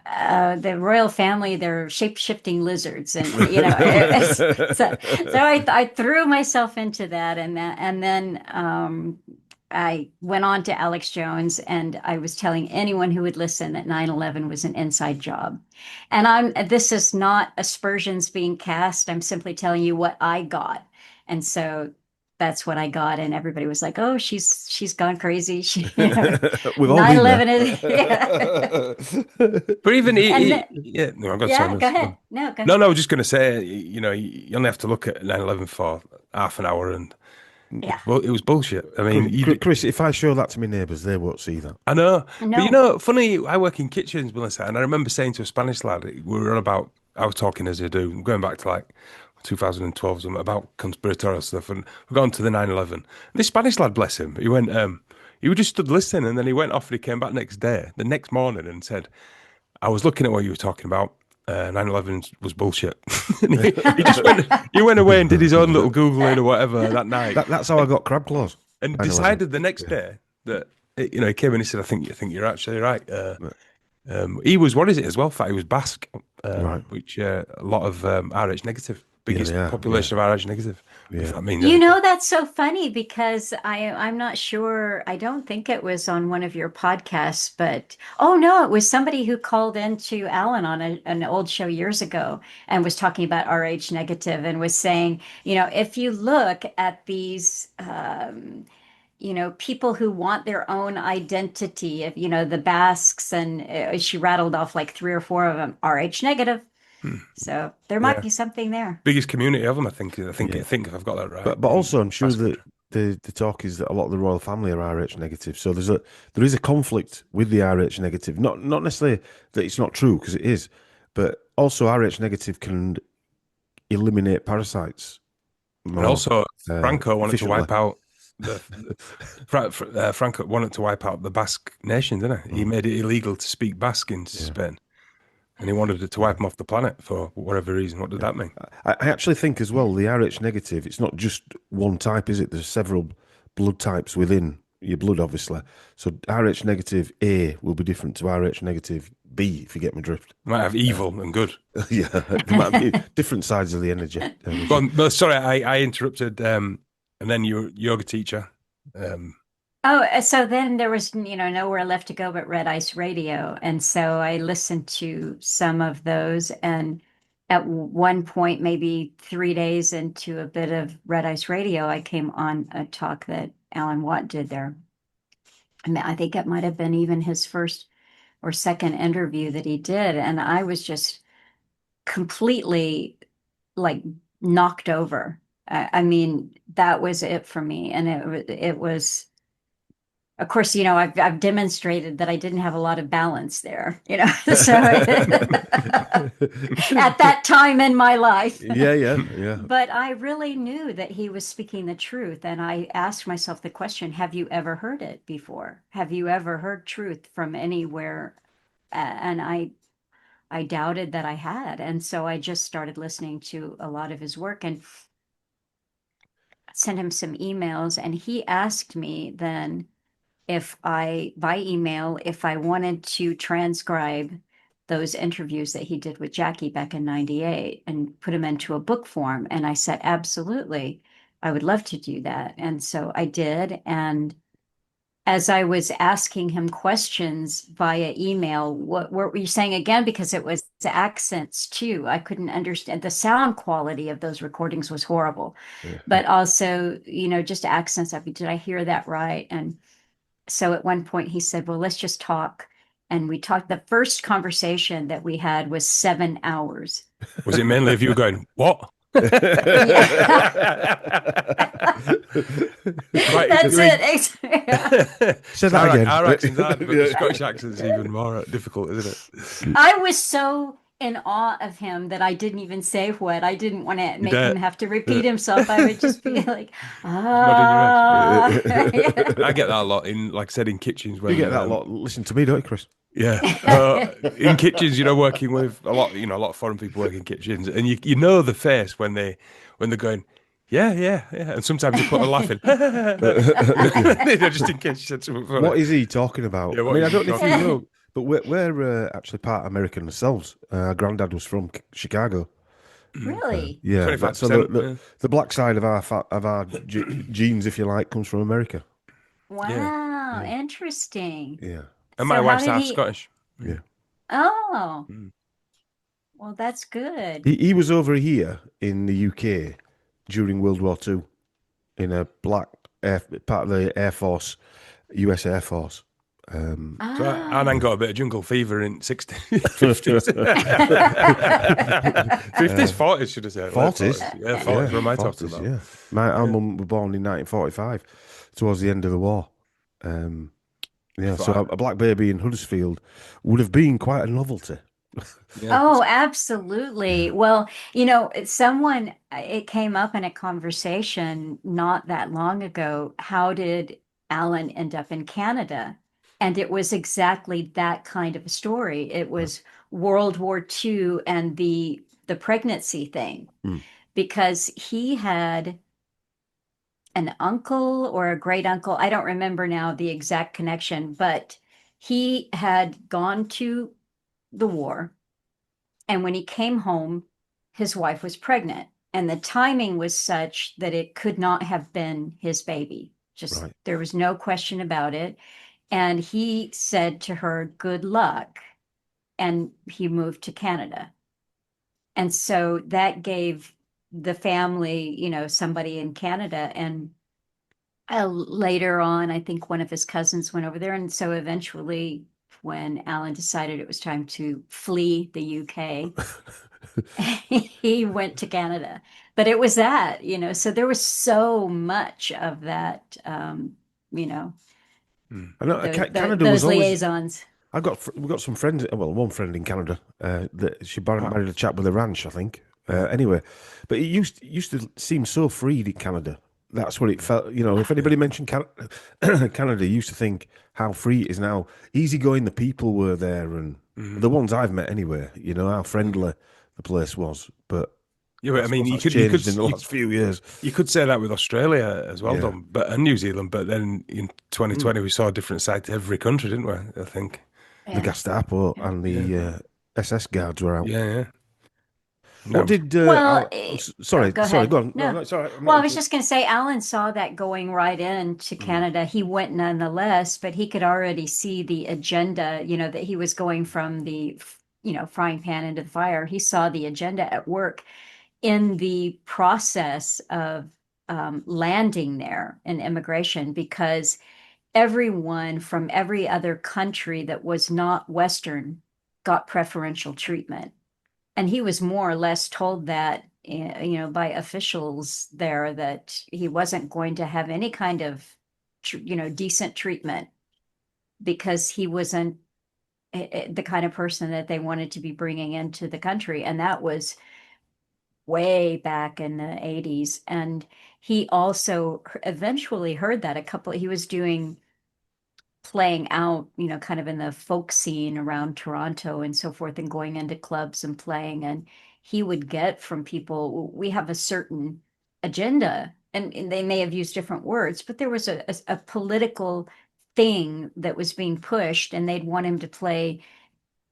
the royal family, they're shape-shifting lizards. And, so I threw myself into that. And then I went on to Alex Jones, and I was telling anyone who would listen that 9/11 was an inside job. And this is not aspersions being cast. I'm simply telling you what I got. And so that's what I got. And everybody was like, oh, she's gone crazy. We've all 9/11 is. But even go ahead. No, I was just going to say, you only have to look at 9/11 for half an hour, and well, it was bullshit. I mean, Chris, if I show that to my neighbours, they won't see that. I know. But funny, I work in kitchens, Melissa, and I remember saying to a Spanish lad, I was talking as I do, going back to like 2012, about conspiratorial stuff, and we got on to the 9/11. This Spanish lad, bless him, he went, he just stood listening, and then he went off and he came back the next morning, and said, I was looking at what you were talking about. 9/11 was bullshit. he went away and did his own little Googling or whatever that night. That's how I got crab claws. And decided the next day that, he came in and he said, I think you're actually right. He was, what is it as well? In fact, he was Basque, right. Which a lot of RH negative, biggest population of RH negative. Yeah. That means that's so funny because I'm not sure. I don't think it was on one of your podcasts, but no, it was somebody who called into Alan on an old show years ago and was talking about RH negative and was saying, if you look at these, people who want their own identity, if the Basques, and she rattled off like 3 or 4 of them, RH negative. So there might be something there. Biggest community of them, I think if I've got that right. But also, I'm sure that the talk is that a lot of the royal family are RH negative. So there is a conflict with the RH negative. Not necessarily that it's not true, because it is, but also RH negative can eliminate parasites And more also, Franco wanted to efficiently. wipe out Franco wanted to wipe out the Basque nation, didn't he? He made it illegal to speak Basque in Spain, and he wanted it to wipe them off the planet for whatever reason. What did that mean? I actually think as well, the RH negative, it's not just one type, is it? There's several blood types within your blood, obviously. So RH negative A will be different to RH negative B, if you get my drift. Might have evil and good. Yeah, there might be different sides of the energy. Go on, no, sorry, I interrupted. And then your yoga teacher. Oh, so then there was, nowhere left to go but Red Ice Radio. And so I listened to some of those. And at one point, maybe 3 days into a bit of Red Ice Radio, I came on a talk that Alan Watt did there. I mean, I think it might have been even his first or second interview that he did. And I was just completely like knocked over. I mean, that was it for me. And it was, of course, I've demonstrated that I didn't have a lot of balance there, so at that time in my life. Yeah. But I really knew that he was speaking the truth. And I asked myself the question, have you ever heard it before? Have you ever heard truth from anywhere? And I doubted that I had. And so I just started listening to a lot of his work and sent him some emails. And he asked me then by email, if I wanted to transcribe those interviews that he did with Jackie back in 98 and put them into a book form. And I said, absolutely, I would love to do that. And so I did. And as I was asking him questions via email, what were you saying again? Because it was accents too. I couldn't understand. The sound quality of those recordings was horrible, but also, just accents. Did I hear that right? And so at one point he said, well, let's just talk. And we talked. The first conversation that we had was 7 hours. Was it mainly if you were going, what? Right, That's it. Say that again. Our accents are, but the Scottish accent's even more difficult, isn't it? I was so in awe of him that I didn't even say what. I didn't want to make him have to repeat himself. I would just be like, I get that a lot like I said, in kitchens. When You get that a lot. Listen to me, don't you, Chris? Yeah, in kitchens, working with a lot of foreign people working in kitchens, and you know the face when they're going, yeah, and sometimes you put a laugh in, just in case you said something funny. What is he talking about? Yeah, I mean, I don't know if you know, but we're actually part American ourselves. Our granddad was from Chicago. really? Yeah, 25%, so the black side of our genes, if you like, comes from America. Wow, interesting. Yeah. And So my how wife's did half he- Scottish. Yeah. Oh, Mm. well, that's good. He was over here in the UK during World War II in a part of the Air Force, US Air Force. So I then got a bit of jungle fever in 60s, 50s, 50s, 40s, should I say? 40s? Yeah, 40s. What am I talking 40s, about? yeah. Our mum was born in 1945, towards the end of the war. So a black baby in Huddersfield would have been quite a novelty. Yeah. Oh, absolutely. Well, it came up in a conversation not that long ago. How did Alan end up in Canada? And it was exactly that kind of a story. It was World War II and the pregnancy thing, because he had an uncle or a great uncle. I don't remember now the exact connection, but he had gone to the war. And when he came home, his wife was pregnant. And the timing was such that it could not have been his baby. There was no question about it. And he said to her, good luck. And he moved to Canada. And so that gave the family, somebody in Canada. And later on, I think one of his cousins went over there. And so eventually, when Alan decided it was time to flee the UK, he went to Canada. But it was that, so there was so much of that, I know, Canada those was always, liaisons. we've got some friends. Well, one friend in Canada. That she married a chap with a ranch, I think. Anyway, but it used to seem so freed in Canada. That's what it felt. You know, if anybody mentioned Canada, you used to think how free it is now. Easygoing the people were there, and the ones I've met anyway. You know how friendly the place was. But Yeah, but I mean, suppose that's changed in the last few years. You could say that with Australia as well, Yeah. Dom, and New Zealand. But then in 2020, we saw a different side to every country, didn't we? I think. The Gestapo and the SS guards were out. Yeah. What did? Well, sorry, go sorry. ahead. Go on. No. No, it's all right. Well, I was just going to say, Alan saw that going right into Canada. He went nonetheless, but he could already see the agenda, that he was going from the, frying pan into the fire. He saw the agenda at work in the process of landing there in immigration, because everyone from every other country that was not Western got preferential treatment. And he was more or less told that, by officials there, that he wasn't going to have any kind of, decent treatment, because he wasn't the kind of person that they wanted to be bringing into the country. And that was way back in the 80s. And he also eventually heard that he was playing out, kind of in the folk scene around Toronto and so forth, and going into clubs and playing. And he would get from people, we have a certain agenda, and they may have used different words, but there was a political thing that was being pushed, and they'd want him to play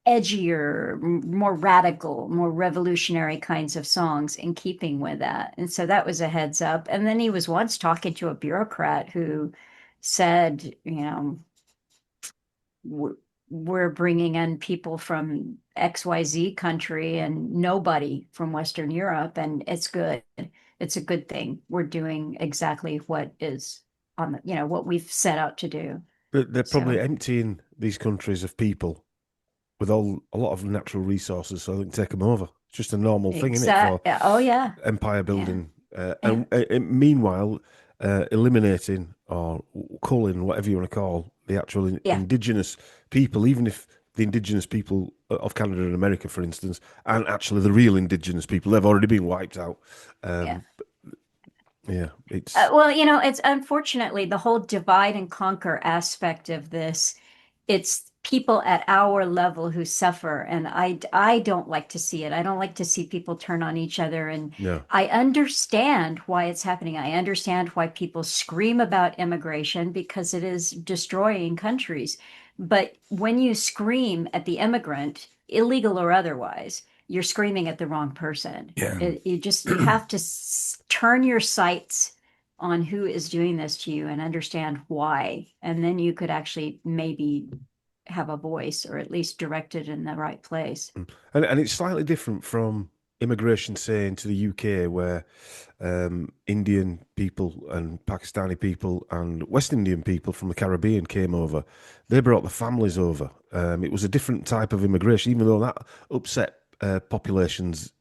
edgier, more radical, more revolutionary kinds of songs in keeping with that. And so that was a heads up. And then he was once talking to a bureaucrat who said, we're bringing in people from XYZ country and nobody from Western Europe, and it's good. It's a good thing. We're doing exactly what is on the, what we've set out to do. But they're probably emptying these countries of people with a lot of natural resources, so they can take them over. It's just a normal thing, isn't it? For empire building, and meanwhile, eliminating or culling, whatever you want to call the actual indigenous people, even if the indigenous people of Canada and America, for instance, aren't actually the real indigenous people. They've already been wiped out. It's it's unfortunately the whole divide and conquer aspect of this. It's people at our level who suffer, and I don't like to see it. I don't like to see people turn on each other, and I understand why it's happening. I understand why people scream about immigration, because it is destroying countries. But when you scream at the immigrant, illegal or otherwise, you're screaming at the wrong person. You have to turn your sights on who is doing this to you and understand why, and then you could actually maybe have a voice, or at least direct it in the right place. And it's slightly different from immigration, say, into the UK, where Indian people and Pakistani people and West Indian people from the Caribbean came over. They brought the families over. It was a different type of immigration, even though that upset populations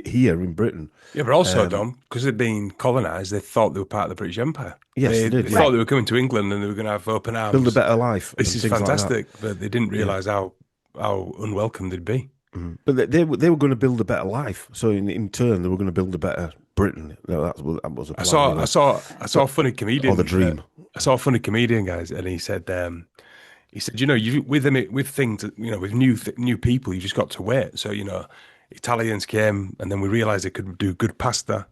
here in Britain. Yeah, but also, Dom, because they'd been colonised, they thought they were part of the British Empire. Yes, they thought they were coming to England and they were going to have open arms, build a better life. This is fantastic, but they didn't realise how unwelcome they'd be. But they were going to build a better life. So in turn, they were going to build a better Britain. That was a plan. I saw a funny comedian. Or the dream. I saw a funny comedian, guys, and he said, with things, with new people, you just got to wait. So Italians came, and then we realised they could do good pasta.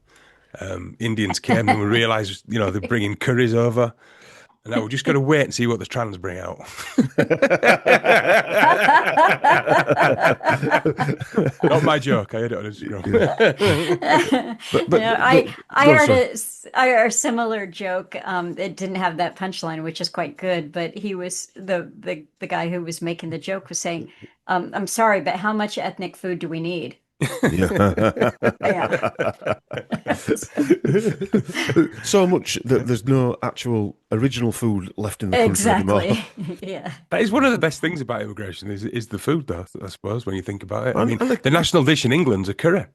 Indians came, and we realised, they're bringing curries over. And now we're just going to wait and see what the trans bring out. Not my joke. I heard it on his joke. I heard a similar joke. It didn't have that punchline, which is quite good. But he was the guy who was making the joke was saying, "I'm sorry, but how much ethnic food do we need?" So much that there's no actual original food left in the country anymore. Exactly. Yeah. That is one of the best things about immigration is the food, though, I suppose, when you think about it. I mean, And the national dish in England's a curry,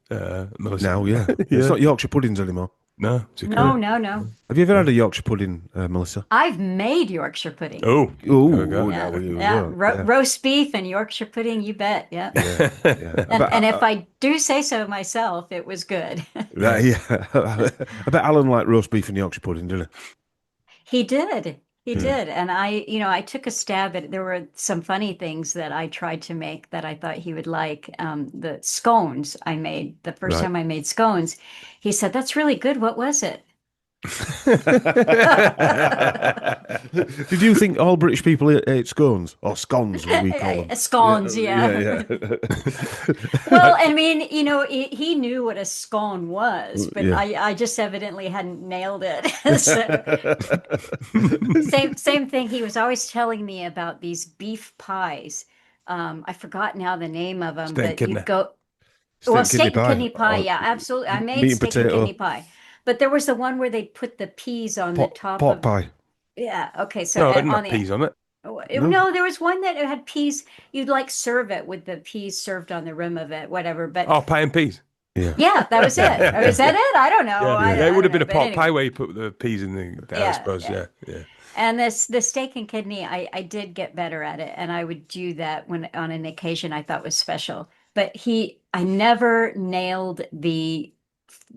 Melissa. now, yeah. Yeah. It's not Yorkshire puddings anymore. No, it's a No, curry. no, no. Have you ever had a Yorkshire pudding, Melissa? I've made Yorkshire pudding. Oh, there we go. Oh, Yeah, now we yeah. yeah. Roast beef and Yorkshire pudding, you bet. Yeah. Yeah, yeah. And if I do say so myself, it was good. Yeah. I bet Alan liked roast beef and Yorkshire pudding, didn't He did. He Yeah. did. And I took a stab at it. There were some funny things that I tried to make that I thought he would like. The scones I made, the first Right. time I made scones, he said, "That's really good. What was it?" Did you think all British people ate scones or scones, as we call them? Scones, yeah. Yeah. Well, I mean, he knew what a scone was, but Yeah. I just evidently hadn't nailed it. Same thing. He was always telling me about these beef pies. I forgot now the name of them, Steak and but kidney. you'd go. Steak Well, and kidney steak and kidney pie, or yeah, absolutely. I made meat and steak and potato. kidney pie, but there was the one where they put the peas on the top Pork of. pie. Yeah, okay. So No, it didn't on have the peas on it. No? no, there was one that had peas. You'd like serve it with the peas served on the rim of it, whatever. But Oh, pie and peas. Yeah. yeah, that was it. Or is that it? I don't know. Yeah, it would have been a But pot anyway. pie where you put the peas in I Yeah, suppose. yeah. Yeah. And the steak and kidney, I did get better at it, and I would do that when on an occasion I thought was special. But I never nailed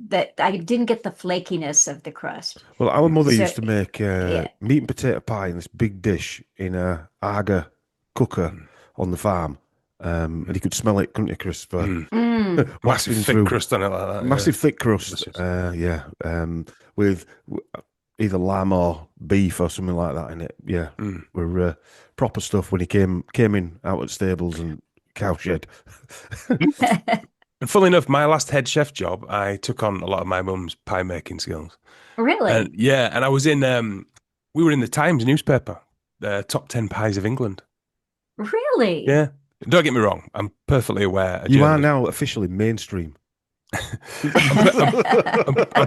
that I didn't get the flakiness of the crust. Well, our mother So used to make yeah. meat and potato pie in this big dish in a Aga cooker on the farm. And you could smell it, couldn't you, Chris? For Massive wafting thick through. crust on it like that. Massive thick crust. Delicious. Yeah. With either lamb or beef or something like that in it. Yeah. We're proper stuff when he came in out at stables and cowshed. And funnily enough, my last head chef job, I took on a lot of my mum's pie making skills. Really? And yeah, and I was we were in the Times newspaper, the top 10 pies of England. Really? Yeah. Don't get me wrong, I'm perfectly aware. You are now officially mainstream. I'm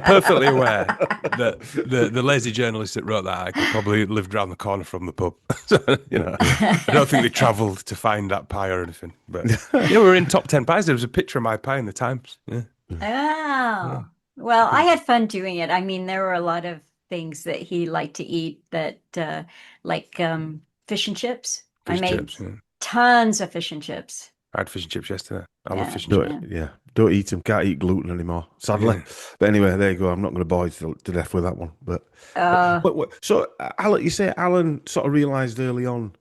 perfectly aware that the lazy journalist that wrote that article probably lived around the corner from the pub. So, I don't think they travelled to find that pie or anything. But yeah, we were in top 10 pies. There was a picture of my pie in the Times. Yeah. Oh, well, I had fun doing it. I mean, there were a lot of things that he liked to eat that, like fish and chips. I Fish made chips. Yeah. tons of fish and chips. I had fish and chips yesterday. I love Yeah. fish and Don't, chips. yeah. Don't eat them. Can't eat gluten anymore, sadly. But anyway, there you go. I'm not going to bore you to death with that one. But so, Alan, you say Alan sort of realised early on,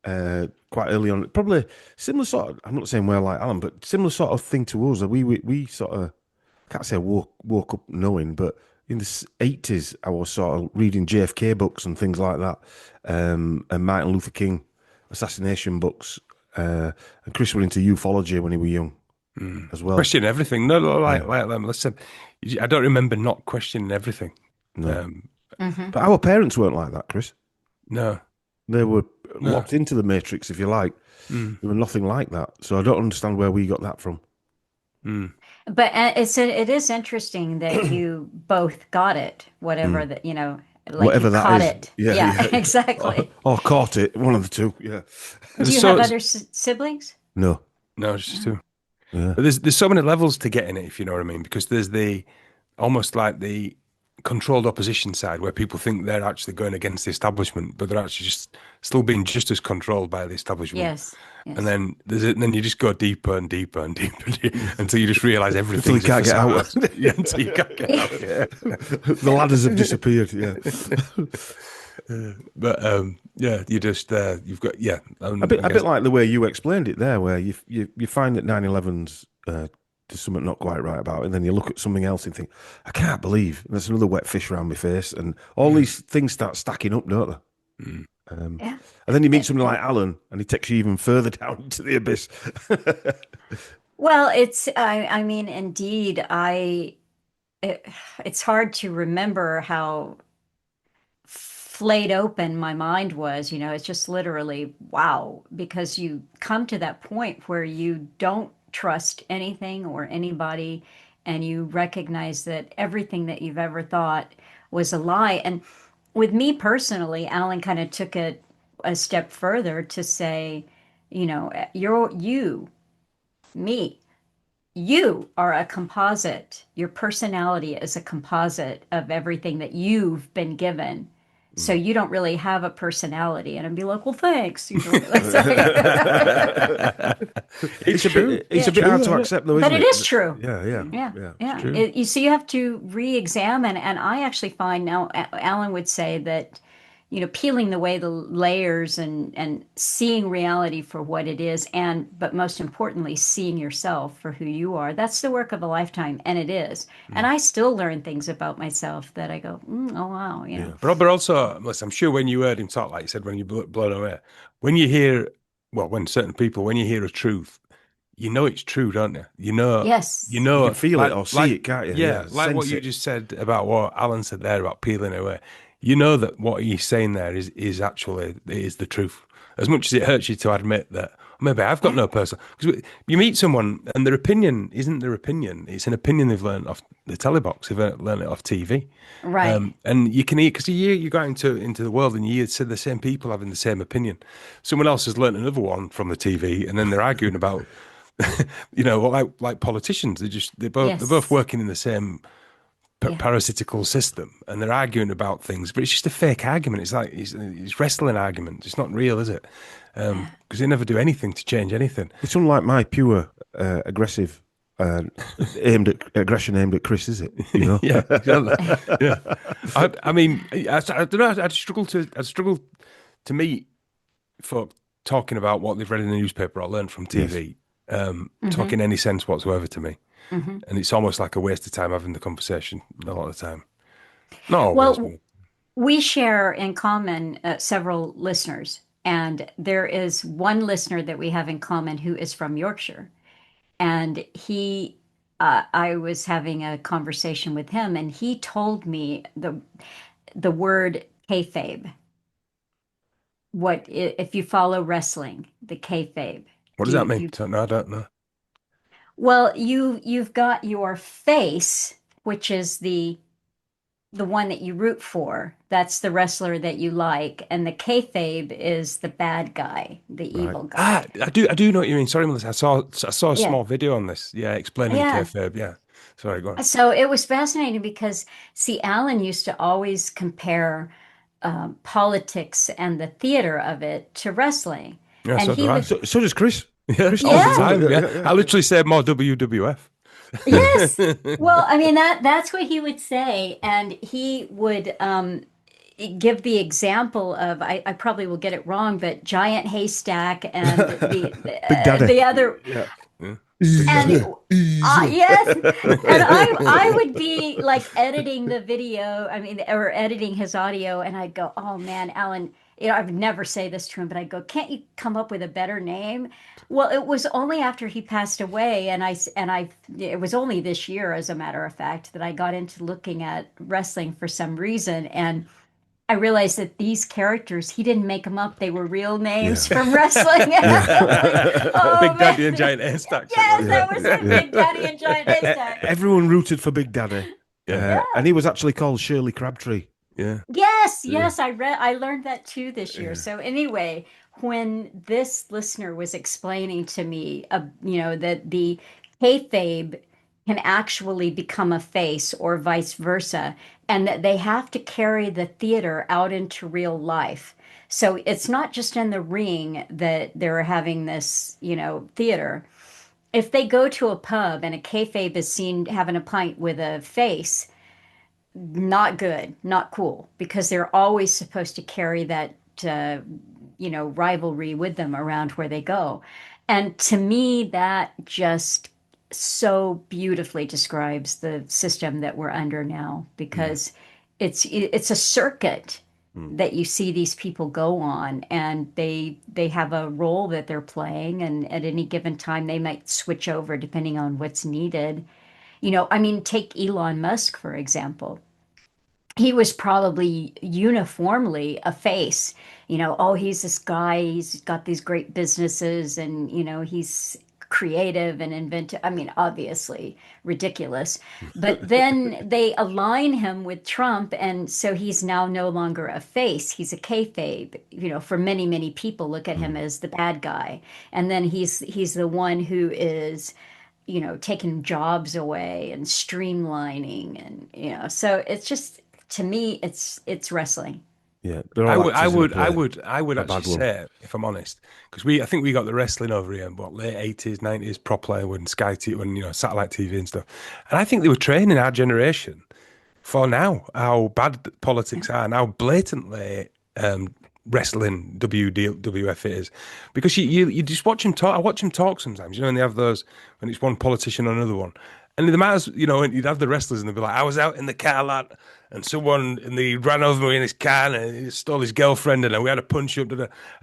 quite early on, probably similar sort of. I'm not saying we're like Alan, but similar sort of thing to us. We sort of, I can't say woke up knowing, but in the 80s, I was sort of reading JFK books and things like that, and Martin Luther King assassination books. And Chris were into ufology when he was young as well. Question everything. No, like them. Listen, I don't remember not questioning everything. No. But our parents weren't like that, Chris. No. They were locked into the matrix, if you like. They were nothing like that. So I don't understand where we got that from. But it is interesting that you both got it, whatever that, like Whatever you that caught is. it. Yeah. Exactly. Or caught it, one of the two. Yeah. Do you have other siblings? No. No, it's just two. Yeah. But there's so many levels to getting it, if you know what I mean, because there's almost like the controlled opposition side where people think they're actually going against the establishment, but they're actually just still being just as controlled by the establishment. Yes. And then then you just go deeper and deeper and deeper until you just realise everything. Until you can't get out. Yeah, until you can't get out. Yeah. The ladders have disappeared. Yeah. But you just you've got A bit like the way you explained it there, where you find that 9/11's there's something not quite right about it, and then you look at something else and think, I can't believe there's another wet fish around my face, and all these things start stacking up, don't they? Yeah. And then you meet somebody like Alan, and he takes you even further down into the abyss. Well, I mean, indeed, it's hard to remember how flayed open my mind was. It's just literally, wow, because you come to that point where you don't trust anything or anybody, and you recognize that everything that you've ever thought was a lie. And with me personally, Alan kind of took it a step further to say, me, you are a composite. Your personality is a composite of everything that you've been given. So Mm. you don't really have a personality. And I'd be like, well, thanks. Sorry. It's true. It's It's a bit true. hard to accept, though, But isn't it it? is true. Yeah, yeah, Yeah, yeah. It's yeah. true. So you have to re-examine, and I actually find now, Alan would say that, peeling away the layers and seeing reality for what it is, but most importantly, seeing yourself for who you are. That's the work of a lifetime, and it is. And Mm. I still learn things about myself that I go, oh wow. Yeah. But also, listen, I'm sure when you heard him talk, like you said, when you're blown away, when you hear, well, when certain people, when you hear a truth, you know it's true, don't you? You Yes, You can know, feel it or see it, can't you? yeah, Yeah, like what sense you it. just said about what Alan said there about peeling away. You know that what he's saying there is actually is the truth. As much as it hurts you to admit that maybe I've got yeah, no person, because you meet someone and their opinion isn't their opinion; it's an opinion they've learned off the telebox, they've learned it off TV. right. And you can hear because you go into the world and you see the same people having the same opinion. Someone else has learned another one from the TV, and then they're arguing about, like politicians. They're both Yes, working in the same yeah, parasitical system, and they're arguing about things. But it's just a fake argument. It's like it's wrestling argument. It's not real, is it? yeah. Because they never do anything to change anything. It's unlike my pure aggressive uh, aggression aimed at Chris, is it? Yeah, exactly. Yeah, I mean, I don't know. I'd struggle to meet folk talking about what they've read in the newspaper or learned from Yes. TV, Hmm. talking any sense whatsoever to me. Hmm. And it's almost like a waste of time having the conversation a lot of the time. Not always, Well, but we share in common several listeners, and there is one listener that we have in common who is from Yorkshire. And I was having a conversation with him, and he told me the word kayfabe. If you follow wrestling, the kayfabe? what Do does that you, mean? you No, I don't know. Well, you've got your face, which is the one that you root for. That's the wrestler that you like, and the kayfabe is the bad guy, the Right. evil guy. I do know what you mean. Sorry, Melissa. I saw a Yeah, small video on this. Yeah, explaining yeah. kayfabe. Yeah, sorry, go on. So it was fascinating because, see, Alan used to always compare politics and the theater of it to wrestling, Yeah, and so do he I. would, So does Chris. Yeah, Chris all does the as yeah, well. time. Yeah, Yeah, yeah, yeah. I literally said more WWF. yes. Well, I mean that's what he would say, and he would give the example of I probably will get it wrong, but giant haystack and Big Daddy. the other Yeah. Yeah, Big and Daddy. Easy. Easy. yes, and I would be like editing the video, I mean, or editing his audio, and I'd go, oh man, Alan, I would never say this to him, but I'd go, can't you come up with a better name? Well, it was only after he passed away, it was only this year, as a matter of fact, that I got into looking at wrestling for some reason, and I realized that these characters, he didn't make them up. They were real names Yeah. from wrestling. Yeah. I was like, oh Big Daddy and man. Giant Haystacks. It Yes, was. Yeah. that was it. Yeah. Big Daddy and Giant Haystack. Everyone rooted for Big Daddy. Yeah, And he was actually called Shirley Crabtree. yeah. Yes, Yeah. yes, I learned that too this year. Yeah. So anyway, when this listener was explaining to me, that the kayfabe can actually become a face or vice versa, and that they have to carry the theater out into real life. So it's not just in the ring that they're having this, theater. If they go to a pub and a kayfabe is seen having a pint with a face, not good, not cool, because they're always supposed to carry that, rivalry with them around where they go. And to me, that just so beautifully describes the system that we're under now, Mm. because it's a circuit Mm. that you see these people go on, and they have a role that they're playing, and at any given time they might switch over depending on what's needed. I mean, take Elon Musk, for example. He was probably uniformly a face. Oh, he's this guy, he's got these great businesses, and, he's creative and inventive. I mean, obviously ridiculous. But then they align him with Trump, and so he's now no longer a face. He's a kayfabe. For many, many people look at him as the bad guy. And then he's the one who is, taking jobs away and streamlining, and so it's just, to me, it's wrestling. Yeah, they're all actors in a play. I would A actually bad one. say, if I'm honest, because I think we got the wrestling over here in late 80s, 90s, properly when Sky TV, when satellite TV and stuff, and I think they were training our generation for now how bad politics are and how blatantly wrestling WWF it is, because you just watch him talk. I watch him talk sometimes, and they have those when it's one politician or another one. And the matters, and you'd have the wrestlers and they'd be like, I was out in the car lot and they ran over me in his car and he stole his girlfriend and we had a punch up.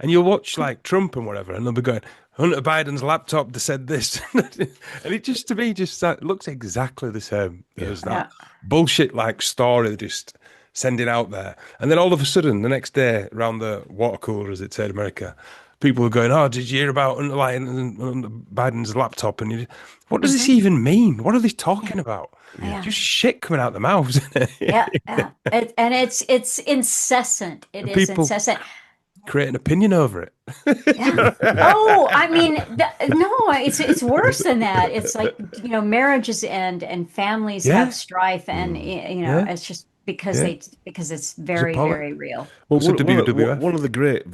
And you'll watch like Trump and whatever and they'll be going, Hunter Biden's laptop said this. And it just, to me, just looks exactly the same as that bullshit like story they're just sending out there. And then all of a sudden, the next day around the water cooler, as it said, America, people were going, oh, did you hear about Hunter Biden's laptop? And what does this even mean? What are they talking about? Just shit coming out the mouths. Yeah. And it's incessant. It is people incessant. Create an opinion over it. Yeah. Oh, I mean, no, it's worse than that. It's like, marriages end and families have strife, and it's just because it's very, very real. Well, So WWF. one of the great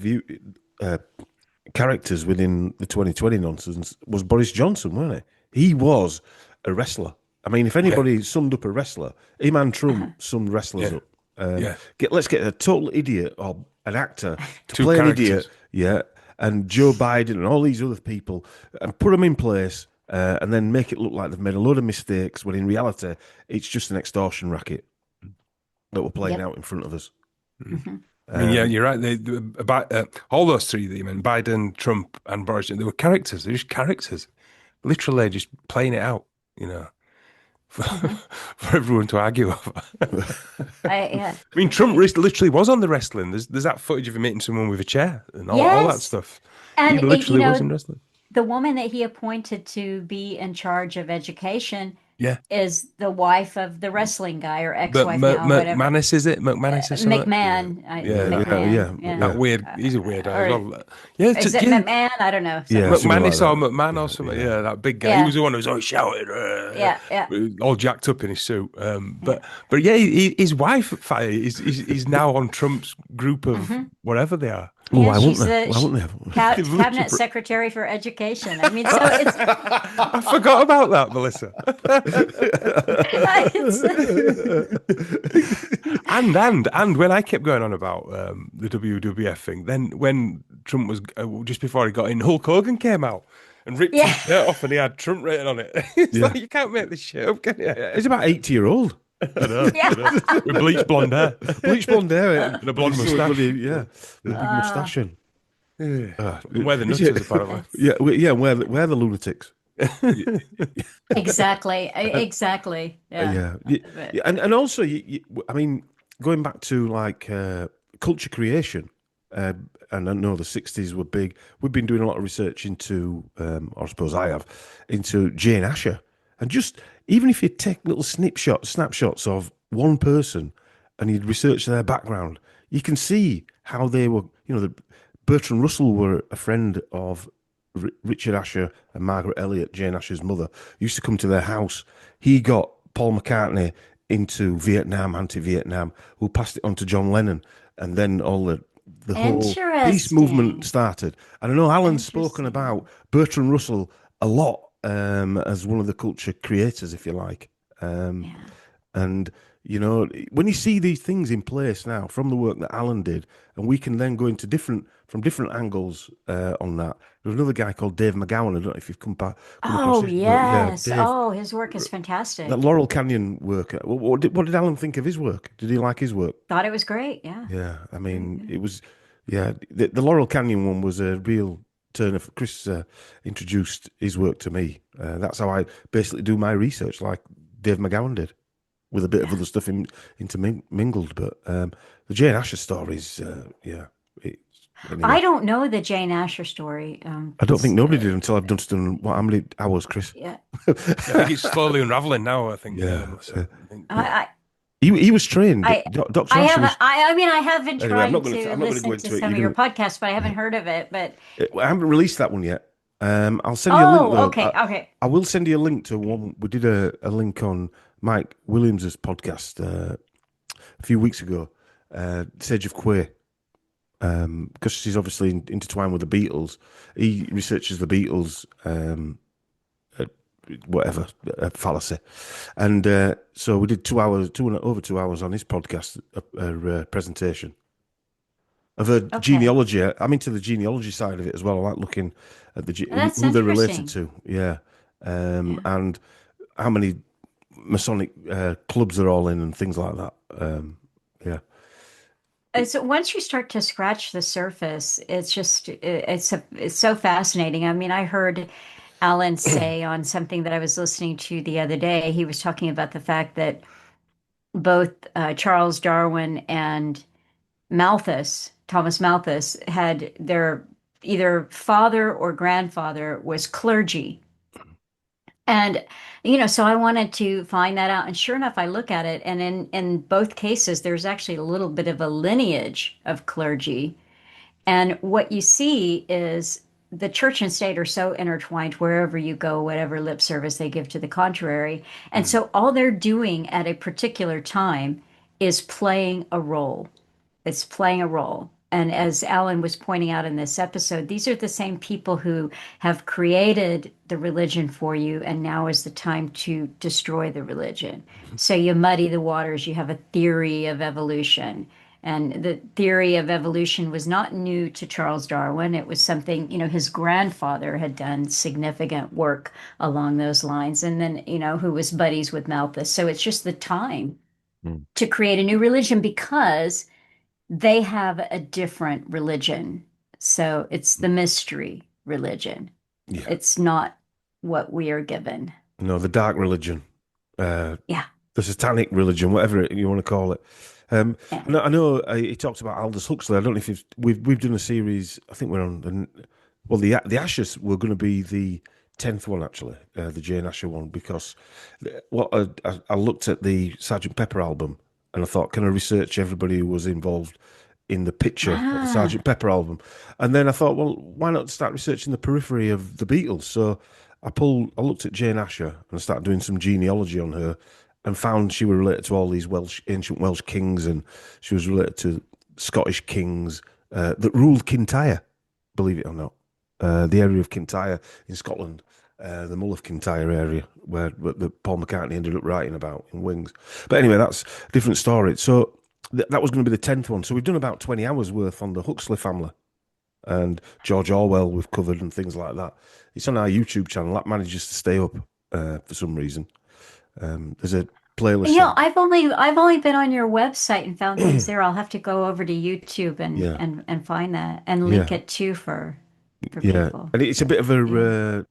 characters within the 2020 nonsense was Boris Johnson, wasn't he? He was a wrestler. I mean, if anybody summed up a wrestler, him and Trump summed wrestlers up. Let's get a total idiot or an actor to play an idiot, and Joe Biden and all these other people, and put them in place, and then make it look like they've made a load of mistakes, when in reality, it's just an extortion racket that we're playing out in front of us. Mm-hmm. I mean, you're right. About all those three that you meant, Biden, Trump, and Boris, they were characters. They're just characters, literally just playing it out, for everyone to argue over. I mean, Trump literally was on the wrestling. There's that footage of him hitting someone with a chair and all that stuff. And he literally was in wrestling. The woman that he appointed to be in charge of education is the wife of the wrestling guy, or ex-wife now, whatever. McManus, is it? McManus or something? McMahon. Yeah. That weird. He's a weird guy as well. Is it McMahon? I don't know. Yeah, McManus or McMahon or something. Yeah, that big guy. Yeah. He was the one who was always shouting. All jacked up in his suit. But his wife, is now on Trump's group of whatever they are. Well, why wouldn't they? Why wouldn't they have? Cabinet Secretary for Education. I mean, so it's. I forgot about that, Melissa. and when I kept going on about the WWF thing, then when Trump was just before he got in, Hulk Hogan came out and ripped his shirt off, and he had Trump written on it. It's like, you can't make this shit up, can you? He's about 80-year-old. I know. With bleached blonde hair. And a blonde moustache. With a big moustache. Where the nutters, apparently. Where the lunatics. Exactly. Yeah. And also, I mean, going back to like culture creation, and I know the 60s were big. We've been doing a lot of research into, or I suppose I have, into Jane Asher. And just, even if you take little snapshots of one person and you'd research their background, you can see how they were, Bertrand Russell were a friend of Richard Asher and Margaret Elliott, Jane Asher's mother, used to come to their house. He got Paul McCartney into Vietnam, anti-Vietnam, who passed it on to John Lennon, and then all the whole peace movement started. And I know Alan's spoken about Bertrand Russell a lot, as one of the culture creators, if you like. And, when you see these things in place now from the work that Alan did, and we can then go into different angles on that. There's another guy called Dave McGowan. I don't know if you've come across his yes. Dave, His work is fantastic. that Laurel Canyon work. What did Alan think of his work? Did he like his work? Thought it was great, yeah. Yeah, I mean, it was, the Laurel Canyon one was a real turn of. Chris introduced his work to me. That's how I basically do my research, like Dave McGowan did, with a bit of other stuff intermingled. But the Jane Asher stories, Anyway, I don't know the Jane Asher story. I don't think 'Cause, nobody did until I've done what, how many hours, Chris? yeah, I think it's slowly unraveling now. I think, Yeah. Melissa. I think, I, He was trained. I, Dr. I Asher haven't. was. I mean, I have been Anyway, trying to I'm not going to go listen to into it. some You're of your going podcasts, but I haven't to. heard of it. But I haven't released that one yet. I'll send you a link oh, though. okay, okay. I will send you a link to one. We did a link on Mike Williams's podcast a few weeks ago, Sage of Quay, because he's obviously intertwined with the Beatles. He researches the Beatles, uh, whatever fallacy, and so we did 2 hours, over 2 hours on his podcast, presentation of a Okay. genealogy. I'm into the genealogy side of it as well. I like looking at That's who they're related interesting. to. Yeah, Yeah. and how many Masonic clubs they're all in and things like that. Yeah. So once you start to scratch the surface, it's just it's so fascinating. I mean, I heard Alan say on something that I was listening to the other day, he was talking about the fact that both Charles Darwin and Thomas Malthus, had their either father or grandfather was clergy. And, so I wanted to find that out. And sure enough, I look at it, and in both cases, there's actually a little bit of a lineage of clergy. And what you see is the church and state are so intertwined wherever you go, whatever lip service they give to the contrary. And Mm. so all they're doing at a particular time is playing a role. It's playing a role. And as Alan was pointing out in this episode, these are the same people who have created the religion for you, and now is the time to destroy the religion. So you muddy the waters, you have a theory of evolution. And the theory of evolution was not new to Charles Darwin. It was something, his grandfather had done significant work along those lines, and then, who was buddies with Malthus. So it's just the time Mm. to create a new religion because they have a different religion. So it's the mystery religion. Yeah. It's not what we are given. No, the dark religion, uh, Yeah. the satanic religion, whatever you want to call it. Yeah. I know he talked about Aldous Huxley. I don't know if we've done a series. I think we're on the Ashes were going to be the 10th one actually, the Jane Asher one, because what I looked at the Sergeant Pepper album and I thought, can I research everybody who was involved in the picture of the Ah. Sergeant Pepper album? And then I thought, well, why not start researching the periphery of the Beatles? So I looked at Jane Asher and I started doing some genealogy on her and found she was related to all these ancient Welsh kings, and she was related to Scottish kings that ruled Kintyre, believe it or not, the area of Kintyre in Scotland, the Mull of Kintyre area where Paul McCartney ended up writing about in Wings. But anyway, that's a different story. So that was going to be the 10th one. So we've done about 20 hours worth on the Huxley family and George Orwell we've covered and things like that. It's on our YouTube channel. That manages to stay up for some reason. There's a playlist on. I've only been on your website and found things there. I'll have to go over to YouTube and Yeah, and find that and link yeah, it too for yeah. people. And it's a bit of Yeah.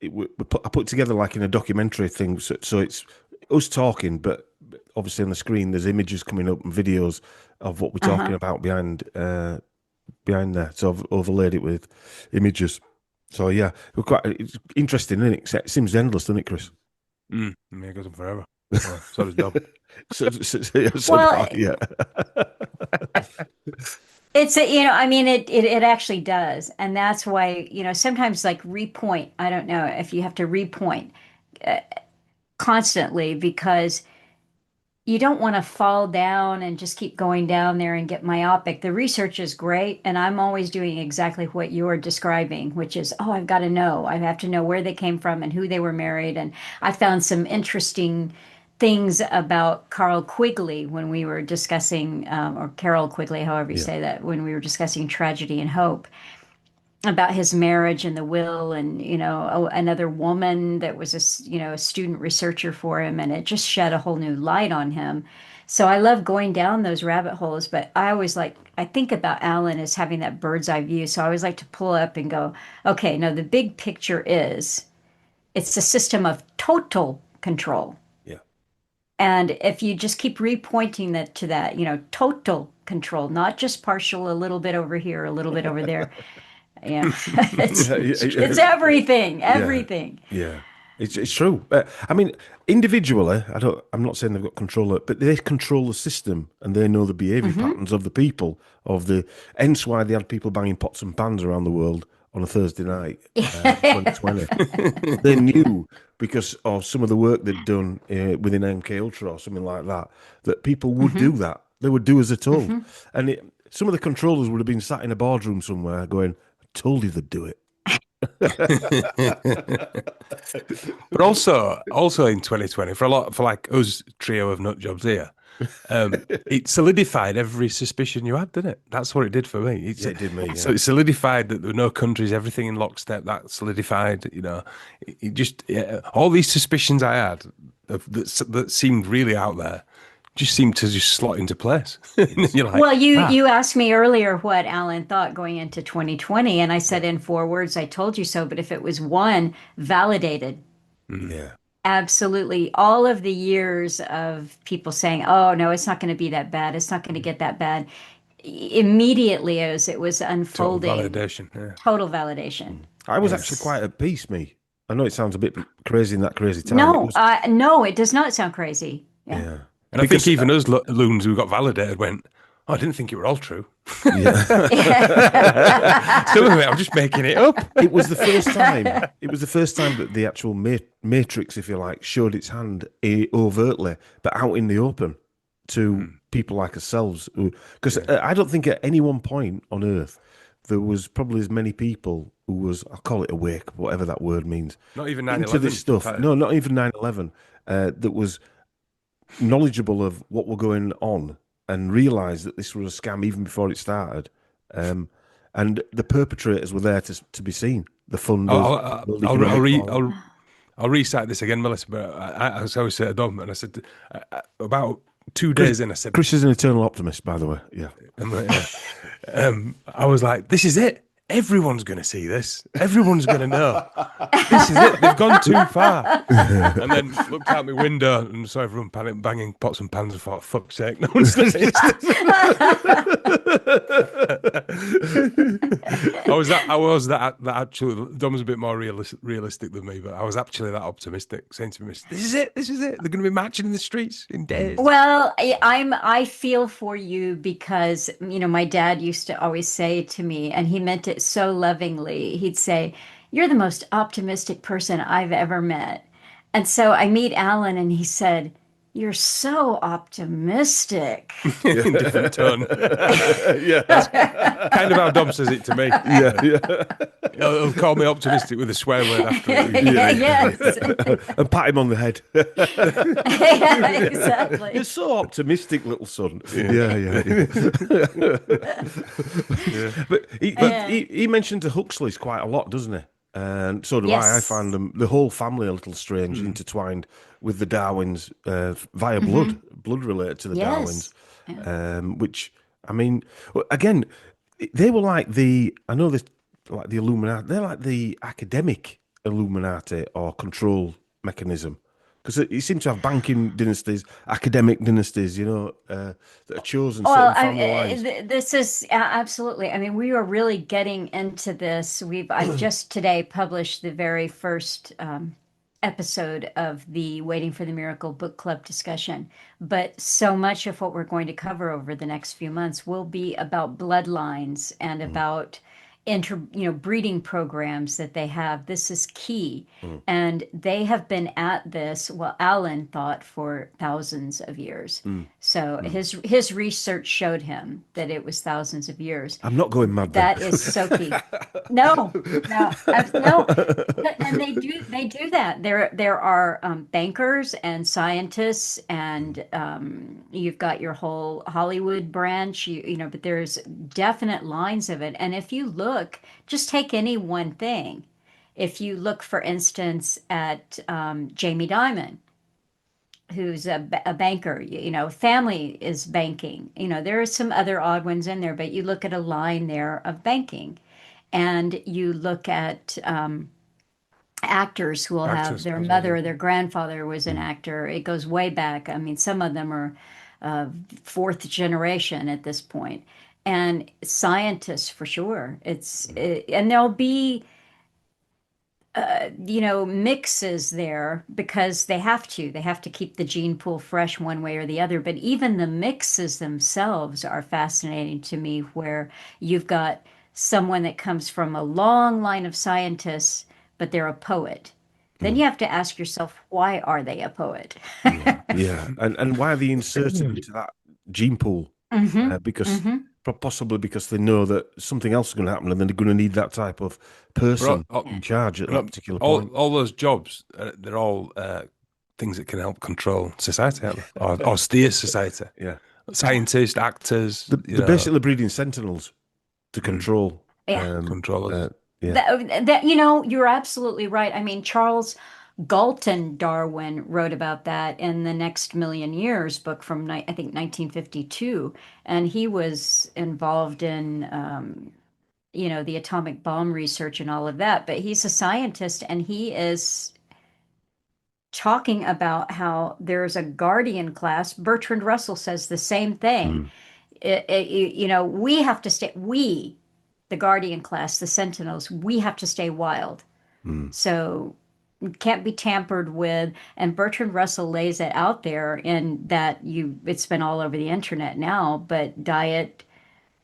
I put together like in a documentary thing. So it's us talking, but obviously on the screen there's images coming up and videos of what we're talking Uh-huh. about behind there. So I've overlaid it with images. So yeah, it's interesting, isn't it? It seems endless, doesn't it, Chris? Yeah, it goes on forever. So does Dom. So Well, yeah. I mean, it actually does. And that's why, sometimes like repoint, I don't know if you have to repoint constantly because you don't want to fall down and just keep going down there and get myopic. The research is great, and I'm always doing exactly what you're describing, which is, oh, I've got to know. I have to know where they came from and who they were married. And I found some interesting things about Carl Quigley when we were discussing, or Carol Quigley, however you Yeah. say that, when we were discussing tragedy and hope about his marriage and the will, and another woman that was a student researcher for him, and it just shed a whole new light on him. So I love going down those rabbit holes, but I think about Alan as having that bird's eye view. So I always like to pull up and go, okay, no, the big picture is it's a system of total control. Yeah. And if you just keep repointing that to that, total control, not just partial, a little bit over here, a little bit over there. Yeah, it's it's everything, Yeah, everything. yeah, it's true. I mean, individually, I'm not saying they've got control, but they control the system and they know the behaviour patterns of the people. Hence why they had people banging pots and pans around the world on a Thursday night, 2020. They knew because of some of the work they'd done within MK Ultra or something like that, that people would do that. They would do as they're told, and some of the controllers would have been sat in a boardroom somewhere going, "I told you they'd do it." But also in 2020, for like us trio of nut jobs here, it solidified every suspicion you had, didn't it? That's what it did for me. Yeah, it did me. So Yeah. it solidified that there were no countries, everything in lockstep. That solidified, it just all these suspicions I had that seemed really out there just seemed to just slot into place. You're like, Well, you ah, you asked me earlier what Alan thought going into 2020, and I said in 4 words, I told you so. But if it was one, validated. Yeah. Absolutely. All of the years of people saying, oh, no, it's not going to be that bad. It's not going to get that bad. Immediately as it was total unfolding, validation. Yeah. total validation. I was actually Yes. quite at peace, me. I know it sounds a bit crazy in that crazy time. It No, was, no, it does not sound crazy. Yeah. yeah. And I think even us loons who got validated went, oh, I didn't think it were all true. Yeah. Some of it, I'm just making it up. It was the first time. It was the first time that the actual matrix, if you like, showed its hand overtly, but out in the open to people like ourselves. Because I don't think at any one point on Earth there was probably as many people who was, I'll call it awake, whatever that word means, Not even into 9/11. this stuff. No, not even 9/11. That was knowledgeable of what were going on and realised that this was a scam even before it started. And the perpetrators were there to be seen. The funders. I'll recite this again, Melissa. But I always say to Dom, and I said about 2 days in, I said, Chris is an eternal optimist, by the way. Yeah. I was like, this is it. Everyone's going to see this. Everyone's going to know. This is it. They've gone too far. And then looked out my window and saw everyone banging pots and pans and thought, fuck's sake, no one's seen this. I was that actually, Dom was a bit more realistic than me, but I was actually that optimistic, saying to me, this is it. They're going to be marching in the streets in days. Well, I feel for you because, my dad used to always say to me, and he meant it so lovingly, he'd say, "You're the most optimistic person I've ever met." And so I meet Alan and he said, "You're so optimistic." In different tone. Yeah. That's kind of how Dom says it to me. Yeah. He'll call me optimistic with a swear word after. Yes. And pat him on the head. Yeah, exactly. You're so optimistic, little son. Yeah. But he mentioned the Huxleys quite a lot, doesn't he? And so do I. I Yes. find the whole family a little strange, intertwined with the Darwins via blood related to the Yes. Darwins, which, I mean, again, they were like like the Illuminati. They're like the academic Illuminati or control mechanism. Because you seem to have banking dynasties, academic dynasties, that are chosen Well, certain family lines. this is absolutely. I mean, we are really getting into this. I just today published the very first episode of the Waiting for the Miracle book club discussion. But so much of what we're going to cover over the next few months will be about bloodlines and about breeding programs that they have. This is key. And they have been at this, well, Alan thought, for thousands of years. So his research showed him that it was thousands of years. I'm not going mad then. That is so key. No. And they do that. There are bankers and scientists, and you've got your whole Hollywood branch. But there's definite lines of it. And if you look, just take any one thing. If you look, for instance, at Jamie Dimon, who's a banker, family is banking. There are some other odd ones in there, but you look at a line there of banking, and you look at actors who will have their mother or their grandfather was an actor. It goes way back. I mean, some of them are fourth generation at this point. And scientists for sure. And there'll be mixes there because they have to keep the gene pool fresh one way or the other. But even the mixes themselves are fascinating to me, where you've got someone that comes from a long line of scientists, but they're a poet. Then you have to ask yourself, why are they a poet? Yeah, and why are they inserted into that gene pool? Because possibly because they know that something else is going to happen, and then they're going to need that type of person in charge at that particular point. All those jobs, they're all things that can help control society, aren't they? Or steer society. Yeah, Scientists, actors, they're basically breeding sentinels to control Yeah. controllers. yeah. That you're absolutely right. I mean, Charles Galton Darwin wrote about that in The Next Million Years book from I think 1952, and he was involved in the atomic bomb research and all of that. But he's a scientist, and he is talking about how there's a guardian class. Bertrand Russell says the same thing. We have to stay. The guardian class, the sentinels, we have to stay wild. So can't be tampered with. And Bertrand Russell lays it out there in that it's been all over the internet now, but diet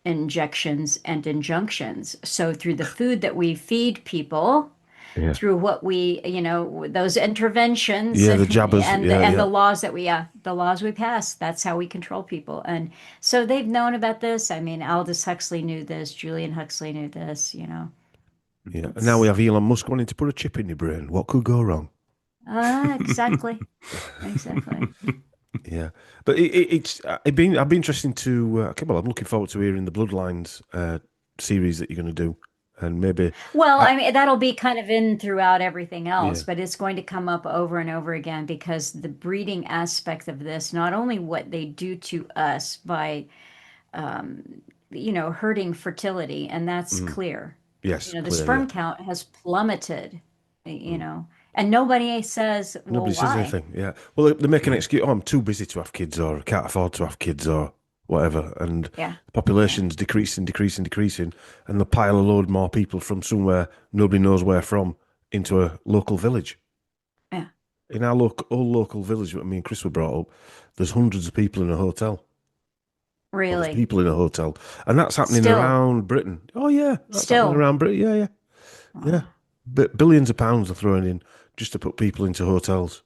injections and injunctions. So through the food that we feed people, Yeah. through what those interventions, Yeah, the jabbers, and the laws we pass, that's how we control people. And so they've known about this. I mean, Aldous Huxley knew this, Julian Huxley knew this. Yeah, and now we have Elon Musk wanting to put a chip in your brain. What could go wrong? Exactly. Yeah, but I'd be interesting to. Okay, well, I'm looking forward to hearing the Bloodlines series that you're going to do, and maybe. Well, I mean, that'll be kind of in throughout everything else, Yeah. but it's going to come up over and over again because the breeding aspect of this, not only what they do to us by, hurting fertility, and that's clear. Yes, The clear, sperm yeah. count has plummeted, and nobody says, well, Nobody says why? anything. Yeah. Well, they make an excuse. Oh, I'm too busy to have kids, or can't afford to have kids, or whatever. And Yeah. the population's decreasing, and they pile a load more people from somewhere nobody knows where from into a local village. Yeah. In our old local village, what me and Chris were brought up, there's hundreds of people in a hotel. Well, there's Really? people in a hotel, and that's happening Still. around Britain. Oh yeah, that's Still. happening around Britain. Yeah, yeah, yeah. But billions of pounds are thrown in just to put people into hotels.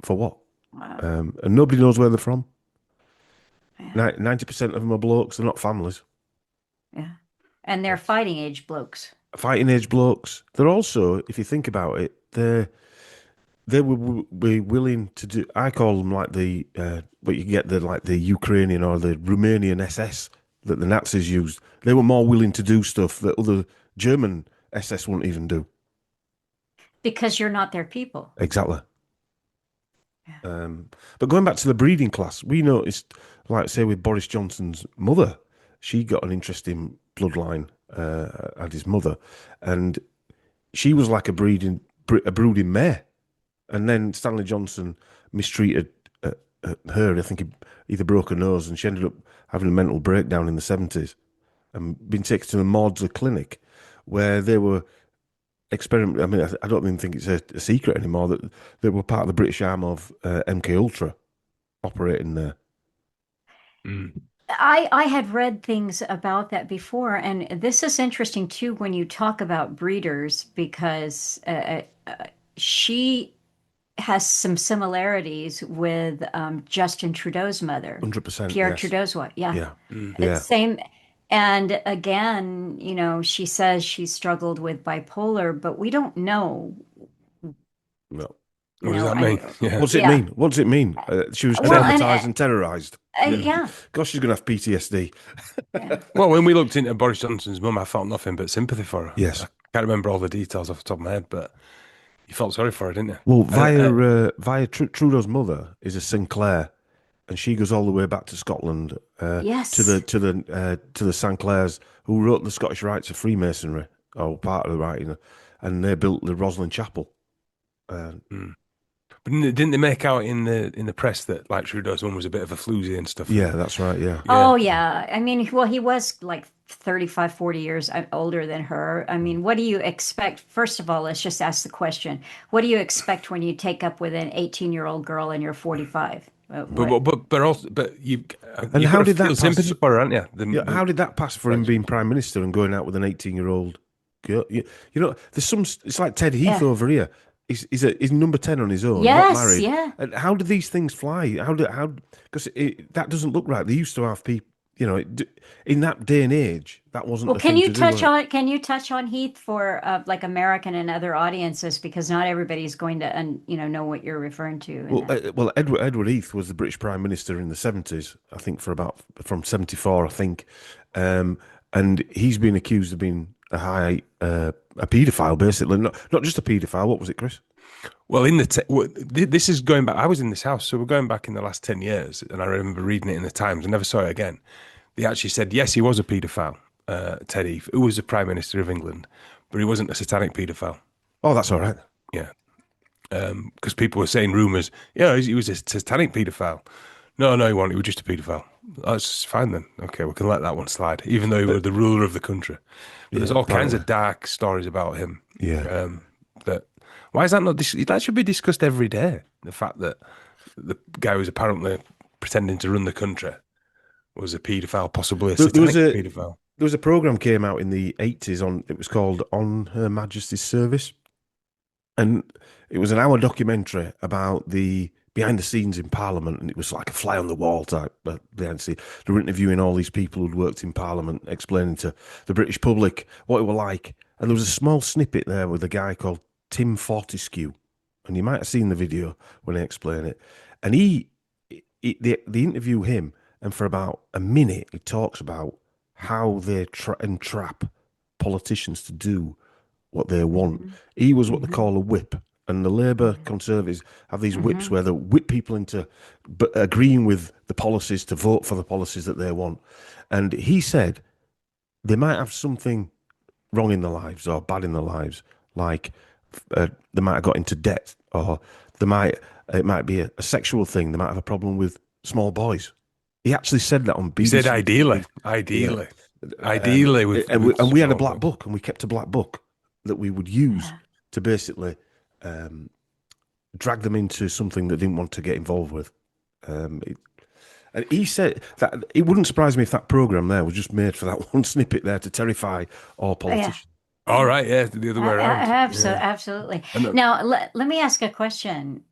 For what? Wow. And nobody knows where they're from. Yeah. 90% of them are blokes. They're not families. Yeah. And they're fighting age blokes. Fighting age blokes. They're also, if you think about it, they would be willing to do. I call them like what you get the Ukrainian or the Romanian SS that the Nazis used. They were more willing to do stuff that other German SS wouldn't even do. Because you're not their people. Exactly. Yeah. But going back to the breeding class, we noticed, like say with Boris Johnson's mother, she got an interesting bloodline and his mother, and she was like a brooding mare. And then Stanley Johnson mistreated her. I think he either broke her nose, and she ended up having a mental breakdown in the 70s and been taken to the Maudsley Clinic, where they were experiment. I mean, I don't even think it's a secret anymore that they were part of the British arm of MK Ultra operating there. I had read things about that before, and this is interesting too when you talk about breeders because she has some similarities with Justin Trudeau's mother, 100%. Pierre Yes. Trudeau's wife. Yeah, Yeah. it's Yeah. same. And again, she says she struggled with bipolar, but we don't know. No. What does that mean? Yeah. What's it Yeah. mean? What does it mean? She was Well, traumatized and terrorized. Yeah. Gosh, she's going to have PTSD. Well, when we looked into Boris Johnson's mum, I felt nothing but sympathy for her. Yes. I can't remember all the details off the top of my head, but you felt sorry for her, didn't you? Well, via Trudeau's mother is a Sinclair, and she goes all the way back to Scotland. Yes. To the Sinclairs who wrote the Scottish Rites of Freemasonry, or part of the writing, and they built the Roslin Chapel. But didn't they make out in the press that like Trudeau's one was a bit of a floozy and stuff? Yeah, that's right. Yeah. Oh, yeah. I mean, well, he was like 35, 40 years older than her. I mean, what do you expect? First of all, let's just ask the question. What do you expect when you take up with an 18-year-old girl and you're 45? What? But And you've how got to did that feel pass? sympathy for her, aren't you? Yeah, how did that pass for him being prime minister and going out with an 18-year-old girl? You know, there's some. It's like Ted Heath Yeah. over here. He's number 10 on his own, not Yes, married. yeah. And how do these things fly? Because that doesn't look right. They used to have people. You know, in that day and age, that wasn't Well, the thing to do. Was it? can you touch on Heath for like American and other audiences because not everybody's going to know what you're referring to in Well, that. Edward Heath was the British Prime Minister in the 70s, I think, from 74, I think, and he's been accused of being a paedophile, basically, not just a paedophile. What was it, Chris? Well, this is going back. I was in this house, so we're going back in the last 10 years, and I remember reading it in the Times. I never saw it again. They actually said yes, he was a paedophile, Ted Heath, who was the Prime Minister of England, but he wasn't a satanic paedophile. Oh, that's all right. Yeah, because people were saying rumours. Yeah, he was a satanic paedophile. No, he wasn't. He was just a paedophile. That's fine then. Okay, we can let that one slide, even though he was the ruler of the country. But there's all kinds of dark stories about him. Yeah. Why is that not? That should be discussed every day. The fact that the guy who's apparently pretending to run the country was a paedophile, possibly a satanic paedophile. There was a program came out in the 80s it was called On Her Majesty's Service, and it was an hour documentary about the behind the scenes in Parliament, and it was like a fly on the wall type behind the scenes. They were interviewing all these people who'd worked in Parliament, explaining to the British public what it were like. And there was a small snippet there with a guy called Tim Fortescue, and you might have seen the video when I explain it. And they interview him, and for about a minute, he talks about how they entrap politicians to do what they want. Mm-hmm. He was what they call a whip, and the Labour Conservatives have these whips where they whip people into agreeing with the policies to vote for the policies that they want. And he said they might have something wrong in their lives or bad in their lives, like they might have got into debt, or it might be a sexual thing. They might have a problem with small boys. He actually said that on BBC. He said ideally. And we had a black book, and we kept a black book that we would use to basically drag them into something they didn't want to get involved with. And he said that it wouldn't surprise me if that program there was just made for that one snippet there to terrify all politicians. All right, yeah, the other way around. Absolutely. Now, let me ask a question,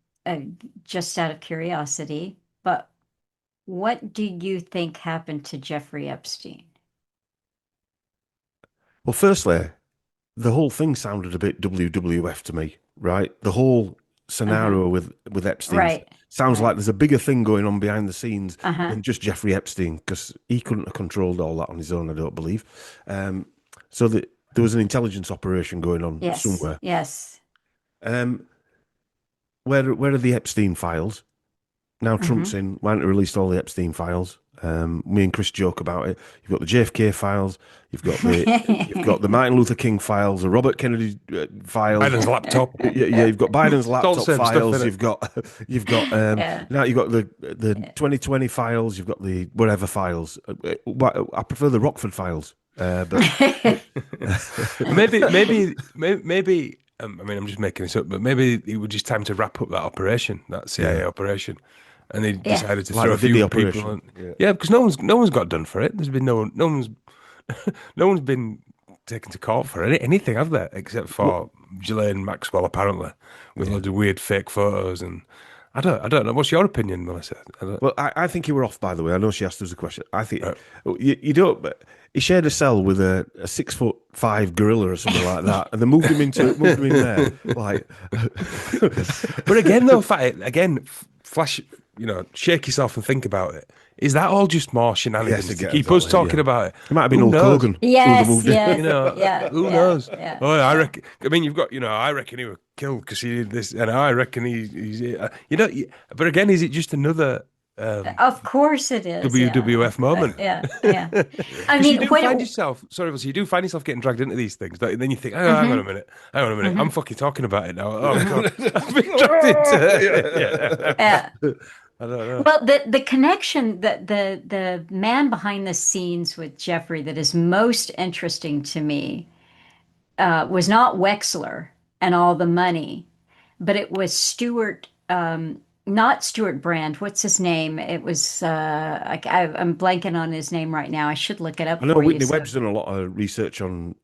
just out of curiosity, but what do you think happened to Jeffrey Epstein? Well, firstly, the whole thing sounded a bit WWF to me, right? The whole scenario with Epstein sounds like there's a bigger thing going on behind the scenes than just Jeffrey Epstein, because he couldn't have controlled all that on his own, I don't believe. So there was an intelligence operation going on somewhere. Yes. Where are the Epstein files? Now Trump's in. Why haven't they released all the Epstein files? Me and Chris joke about it. You've got the JFK files. You've got the Martin Luther King files, the Robert Kennedy files. Biden's laptop. Yeah. You've got Biden's laptop files. You've got now you've got the 2020 files. You've got the whatever files. I prefer the Rockford files. But maybe. I mean, I'm just making this up, but maybe it was just time to wrap up that operation, that CIA operation, and they decided to throw a few people. Because no one's got done for it. There's been no one's been taken to court for anything, have they? Except for Ghislaine Maxwell, apparently, with loads of weird fake photos. And I don't know. What's your opinion, Melissa? Well, I think you were off, by the way. I know she asked us a question. I think you don't. But he shared a cell with a 6'5" gorilla or something like that, and they moved him in there. Like, but again, though, flash. Shake yourself and think about it. Is that all just more shenanigans to keep us talking about it? It might have been Hulk Hogan. Yes. Who knows? Yeah. Oh, I reckon. I mean, you've got. I reckon he was killed because he did this, and I reckon he's. But again, is it just another Of course it is. Yeah. WWF moment. Yeah. I Because you mean, do when find yourself, sorry, so you do find yourself getting dragged into these things. And then you think, oh, Mhm, hang on a minute, I'm mhm. fucking talking about it now. Oh God, I've been dragged into it. Yeah. Yeah. I don't know. Well, the connection that the man behind the scenes with Jeffrey that is most interesting to me was not Wexler and all the money, but it was Stuart, not Stuart Brand. What's his name? It was I'm blanking on his name right now. I should look it up I know for you. Whitney So, Webb's done a lot of research on.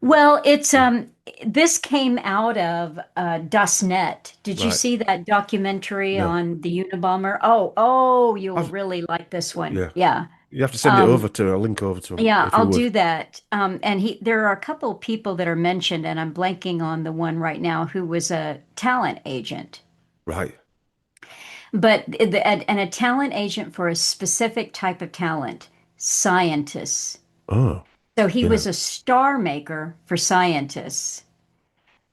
well, it's this came out of Das Net. Did you Right. see that documentary No. on the Unabomber? Oh, you'll I've, really like this one. yeah. Yeah. You have to send it Um, over to a link over to him Yeah, if you I'll would. do that. And there are a couple of people that are mentioned, and I'm blanking on the one right now who was a talent agent, Right. but and a talent agent for a specific type of talent, scientists. Oh, So he yeah. was a star maker for scientists.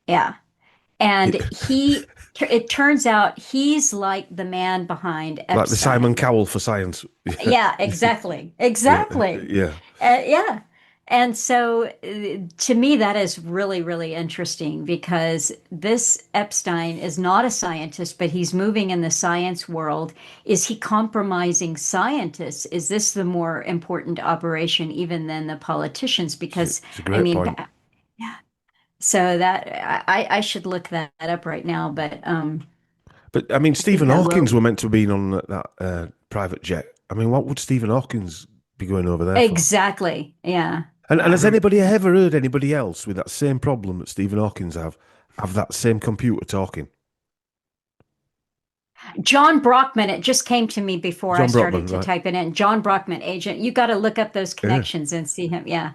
Yeah. And it turns out he's like the man behind Like the Simon Epstein. Cowell for science. Yeah. Yeah, exactly. Yeah. Exactly. Yeah. Yeah. And so to me, that is really, really interesting because this Epstein is not a scientist, but he's moving in the science world. Is he compromising scientists? Is this the more important operation even than the politicians? Because, It's a I great mean, point. yeah. So that I should look that up right now, but But I mean, I think Stephen I Hawkins will. were meant to have been on that private jet. I mean, what would Stephen Hawkins be going over there for? Exactly. Yeah. And has Yeah. anybody ever heard anybody else with that same problem that Stephen Hawkins have that same computer talking? John Brockman, it just came to me before I John started Brockman, to right? type it in. John Brockman, agent. You got to look up those Yeah, connections and see him. Yeah.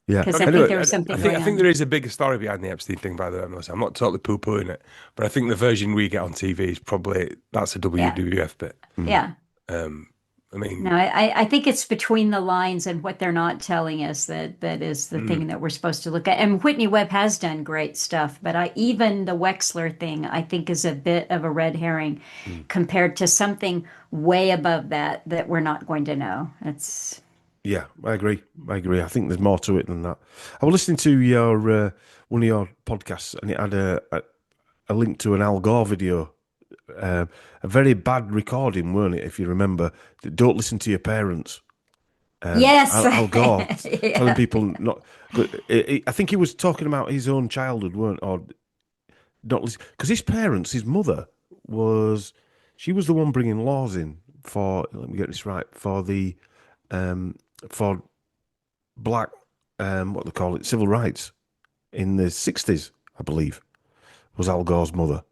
yeah. Because I think Anyway, there was something I going think on. there is a bigger story behind the Epstein thing, by the way. I'm not totally poo-pooing it, but I think the version we get on TV is probably that's a Yeah. WWF bit. mm, Yeah. Um, I No, mean, I think it's between the lines and what they're not telling us that is the mm, thing that we're supposed to look at. And Whitney Webb has done great stuff, but even the Wexler thing I think is a bit of a red herring mm. compared to something way above that we're not going to know. It's Yeah, I agree. I agree. I think there's more to it than that. I was listening to your one of your podcasts, and it had a link to an Al Gore video. A very bad recording, weren't it? If you remember, don't listen to your parents. yes. Al Gore telling Yeah. people not. I think he was talking about his own childhood, weren't or not listen because his parents, his mother she was the one bringing laws in for. Let me get this right for the um, for black what they call it civil rights in the 60s, I believe, was Al Gore's mother.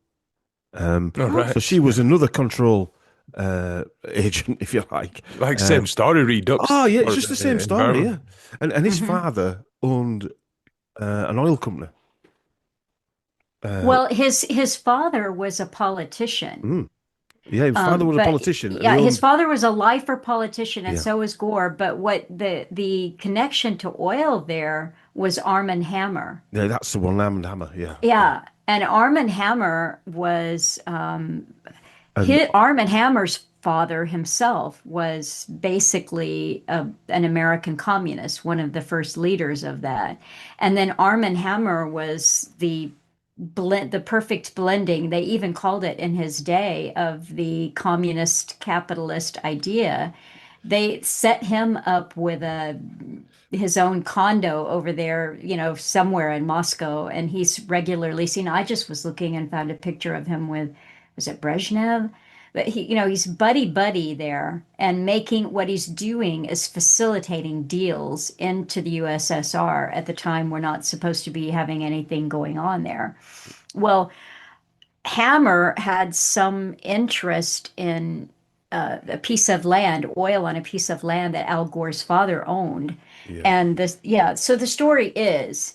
all So right, she was another control agent, if you like. like same story, Redux Oh yeah, it's or just the same story, yeah. environment. And his Mhm. father owned an oil company. Uh, Well, his father was a politician. mm, yeah, his father was a But politician, and he yeah, his owned. father was a lifer politician, and Yeah, so was Gore. But what the connection to oil there was Arm& and Hammer. yeah, that's the one. Arm and Hammer. Yeah, yeah. Yeah, and Arm& and Hammer was And Arm& and Hammer's father himself was basically an American communist, one of the first leaders of that. And then Arm& and Hammer was the perfect blending. They even called it in his day of the communist capitalist idea. They set him up with his own condo over there, somewhere in Moscow, and he's regularly seen. I just was looking and found a picture of him with, was it Brezhnev? But he's buddy buddy there, and making what he's doing is facilitating deals into the USSR at the time we're not supposed to be having anything going on there. Well, Hammer had some interest in a piece of land, oil on a piece of land that Al Gore's father owned. yeah, And yeah, so the story is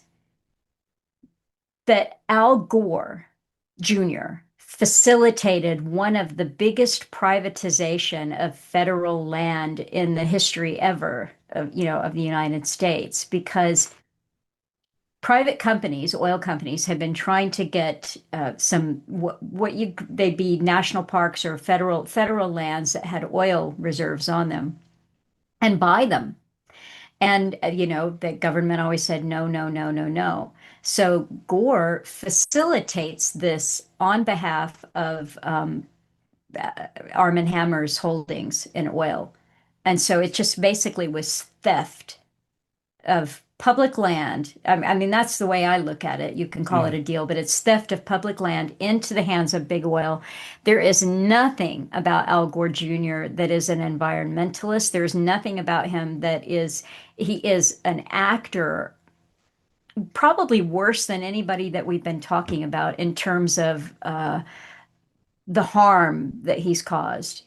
that Al Gore Jr. facilitated one of the biggest privatization of federal land in the history ever of the United States because private companies, oil companies, have been trying to get some they'd be national parks or federal lands that had oil reserves on them and buy them. And the government always said no, no, no, no, no. So Gore facilitates this on behalf of Arm& Hammer's holdings in oil. And so it just basically was theft of public land. I mean, that's the way I look at it. You can call it a deal, but it's theft of public land into the hands of big oil. There is nothing about Al Gore Jr. that is an environmentalist. There's nothing about him he is an actor, probably worse than anybody that we've been talking about in terms of the harm that he's caused.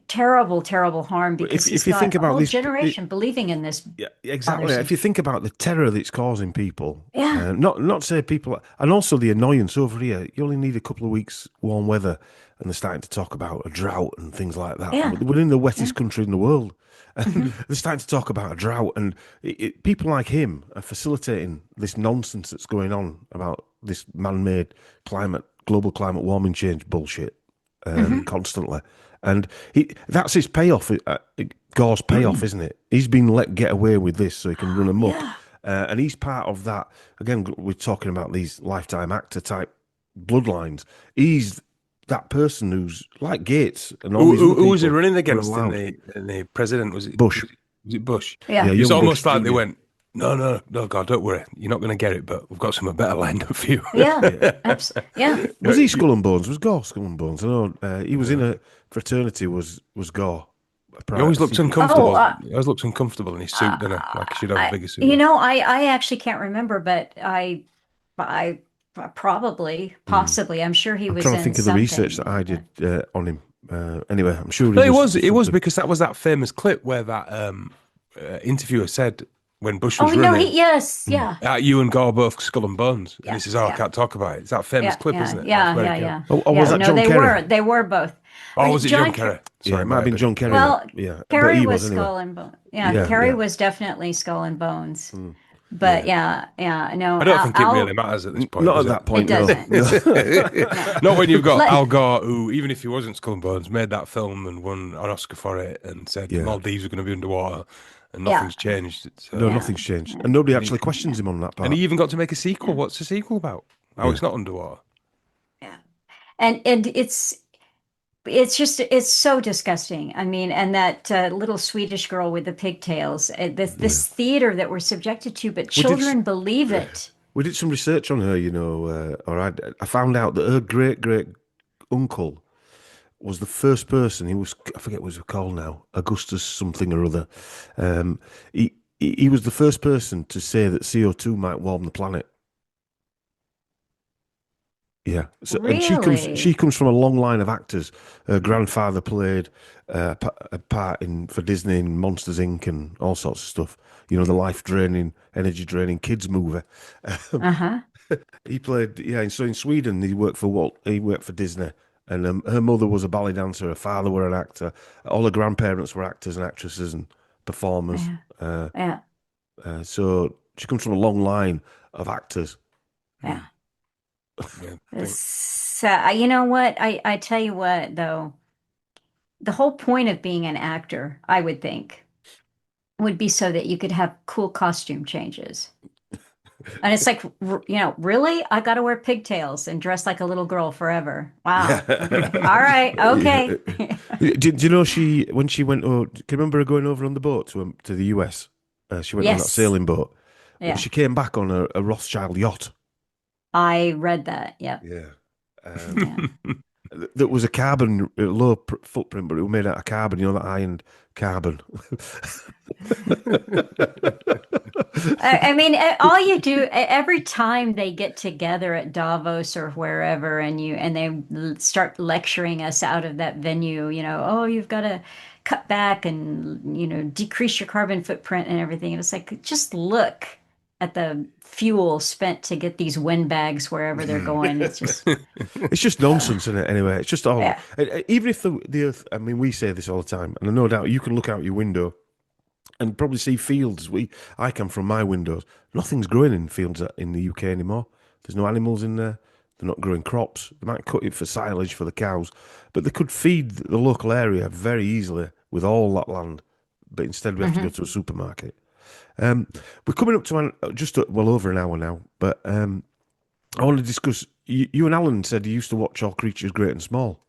Terrible, terrible harm, because if you think about a whole this generation believing in this. Yeah, exactly. If you think about the terror that's causing people, Yeah. not say people, and also the annoyance over here. You only need a couple of weeks warm weather, and they're starting to talk about a drought and things like that. Yeah. We're in the wettest country in the world, and they're starting to talk about a drought. And people like him are facilitating this nonsense that's going on about this man-made global climate warming change bullshit constantly. And that's his payoff, Gore's payoff, isn't it? He's been let get away with this so he can run amok. Yeah. And he's part of that. Again, we're talking about these lifetime actor type bloodlines. He's that person who's like Gates. And all these Who other was he people running who are against allowed. in the president? Was it Bush. Was it Bush? Yeah. Yeah, It's young almost Bush like they Jr. went, no, God, don't worry. You're not going to get it, but we've got something better lined up for you. Yeah. Absolutely. Yeah. Was he Skull and Bones? Was Gore Skull and Bones? I know he was in a fraternity. Was Gore? He always looked uncomfortable. Oh, He always looks uncomfortable in his suit, doesn't he? Like he should have a bigger suit. I actually can't remember, but I probably, possibly, I'm sure he I'm was trying to in think of the something. research that I did on him. Anyway, I'm sure No, it was something. because that was that famous clip where that interviewer said when Bush was Oh, no, running, yeah. you and Gore both skull and bones. Yeah, And he says, I yeah. can't talk about it. It's that famous clip, isn't it? Yeah, That's where yeah, it came. yeah. Oh, was that John Kerry? They were both. Oh, was it John Kerry? Yeah, Sorry, it might have been John Kerry. Well, yeah, Kerry but he was anyway. Skull and Bones. Yeah, Yeah, Kerry yeah. was definitely Skull and Bones. But no. I don't think it really matters at this point. Not at does that it? point. It no. doesn't. Not when you've got Like- Al Gore, who, even if he wasn't Skull and Bones, made that film and won an Oscar for it and said Yeah. Maldives are going to be underwater and nothing's changed. So. No, nothing's changed, and nobody actually questions him on that part. And he even got to make a sequel. What's the sequel about? Oh, it's not underwater. And it's so disgusting. I mean, and that little Swedish girl with the pigtails, this theater that we're subjected to, but children believe it. We did some research on her, or I found out that her great uncle was the first person. I forget what he was called now, Augustus something or other. He was the first person to say that CO2 might warm the planet. Yeah, so, Really? and she comes from a long line of actors. Her grandfather played a part for Disney in Monsters Inc. and all sorts of stuff. The energy draining kids movie. He played, and so in Sweden he worked for Disney, and her mother was a ballet dancer. Her father were an actor. All her grandparents were actors and actresses and performers. So she comes from a long line of actors. Yeah. Yeah, So, you know what? I tell you what, though, the whole point of being an actor, I would think, would be so that you could have cool costume changes. And it's like, really? I got to wear pigtails and dress like a little girl forever. Wow. Okay. All right. Okay. Did you know when she went? Can you remember her going over on the boat to the US? She went on that Yes. sailing boat. Yeah. She came back on a Rothschild yacht. I read that. Yep. Yeah. Yeah. That was a carbon, low footprint, but it was made out of carbon. That ironed carbon. I mean, all you do every time they get together at Davos or wherever, and they start lecturing us out of that venue, oh, you've got to cut back and decrease your carbon footprint and everything. And it's like, just look at the fuel spent to get these windbags wherever they're going. It's just nonsense, isn't it? Anyway, it's just all. Even if the Earth, I mean, we say this all the time, and no doubt you can look out your window and probably see fields. I come from my windows. Nothing's growing in fields in the UK anymore. There's no animals in there. They're not growing crops. They might cut it for silage for the cows, but they could feed the local area very easily with all that land. But instead, we have to go to a supermarket. We're coming up to well over an hour now, but I want to discuss. You and Alan said you used to watch All Creatures Great and Small.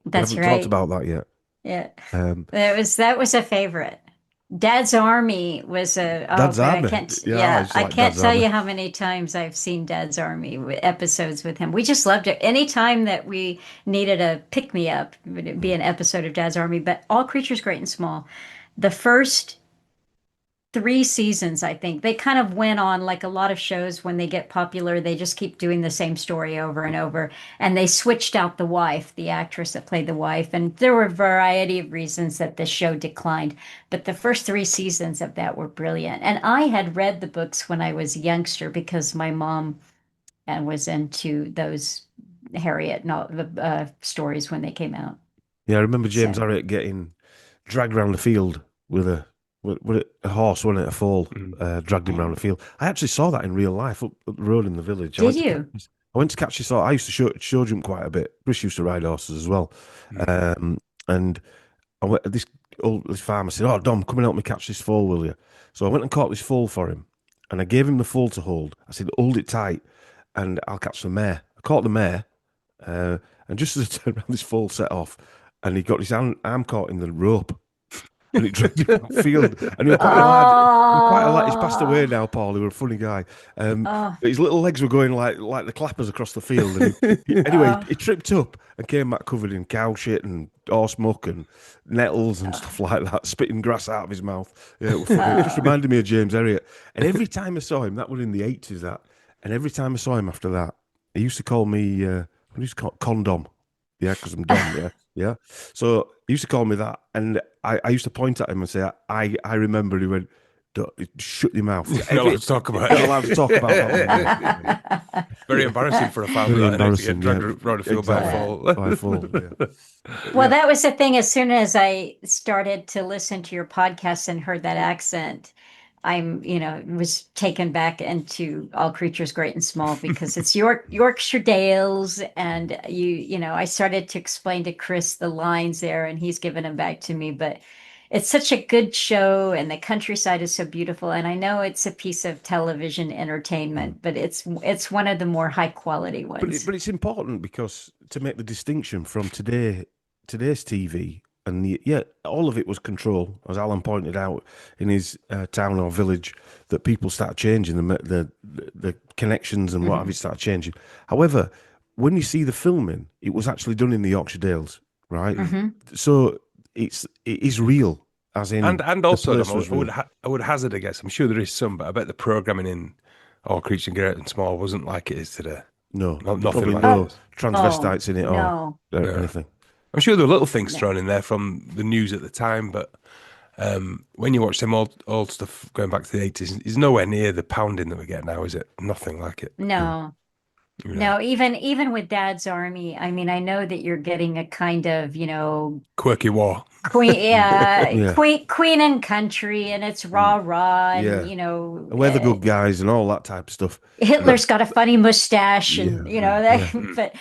That's we haven't right. talked about that yet. Yeah. Um, That was a favorite. Dad's Army was a Dad's God, Army. I can't Yeah, I used to I like can't Dad's tell Army. you how many times I've seen Dad's Army episodes with him. We just loved it. Anytime that we needed a pick me up, it would be an episode of Dad's Army. But All Creatures Great and Small, the first 3 seasons, I think they kind of went on like a lot of shows when they get popular, they just keep doing the same story over and over. And they switched out the wife, the actress that played the wife. And there were a variety of reasons that the show declined. But the first 3 seasons of that were brilliant. And I had read the books when I was a youngster because my mom was into those Harriet stories when they came out. Yeah, I remember James So, Harriet getting dragged around the field with a horse, wasn't it? A foal, dragged him around yeah. the field. I actually saw that in real life up the road in the village. Did you? I went to catch this horse. I used to show jump quite a bit. Chris used to ride horses as well. And this farmer said, "Oh, Dom, come and help me catch this foal, will you?" So I went and caught this foal for him, and I gave him the foal to hold. I said, "Hold it tight, and I'll catch the mare." I caught the mare, and just as I turned around, this foal set off, and he got his arm caught in the rope, and it dragged him field. And he was quite a lad. He was quite a lad. He's passed away now, Paul. He was a funny guy. Oh, But his little legs were going like the clappers across the field. And anyway, he tripped up and came back covered in cow shit and horse muck and nettles and stuff like that, spitting grass out of his mouth. Yeah, it was funny. It just reminded me of James Herriot. And every time I saw him, that was in the 80s, that. And every time I saw him after that, he used to call me, what used to call Condom. Yeah, because I'm Dom, yeah. Yeah. So he used to call me that. And I used to point at him and say, I remember. He went, shut your mouth. You're not allowed to talk about Not it. allowed to talk about that. Very embarrassing for a family Very that to embarrassing, get dragged around a field by a foal. By fall, yeah. well, that was the thing. As soon as I started to listen to your podcast and heard that accent, was taken back into All Creatures Great and Small because it's Yorkshire Dales, and I started to explain to Chris the lines there, and he's given them back to me. But it's such a good show, and the countryside is so beautiful. And I know it's a piece of television entertainment, but it's one of the more high quality ones. But it's important because to make the distinction from today's TV and all of it was control, as Alan pointed out in his town or village, that people start changing the connections and what have you start changing. However, when you see the filming, it was actually done in the Yorkshire Dales, right? So it is real, as in And also, place Dom, was real. I would hazard a guess. I'm sure there is some, but I bet the programming in All Creatures Great and Small wasn't like it is today. No, Nothing probably like no this. transvestites in it no. or anything. I'm sure there were little things thrown in there from the news at the time, but when you watch them old stuff going back to the 80s, it's nowhere near the pounding that we get now, is it? Nothing like it. No. You know, No, even with Dad's Army, I mean, I know that you're getting a kind of, quirky war. queen, yeah, Yeah. queen and country, and it's rah rah, Yeah. and And we're the good guys and all that type of stuff. Hitler's got a funny mustache, and Yeah, that. But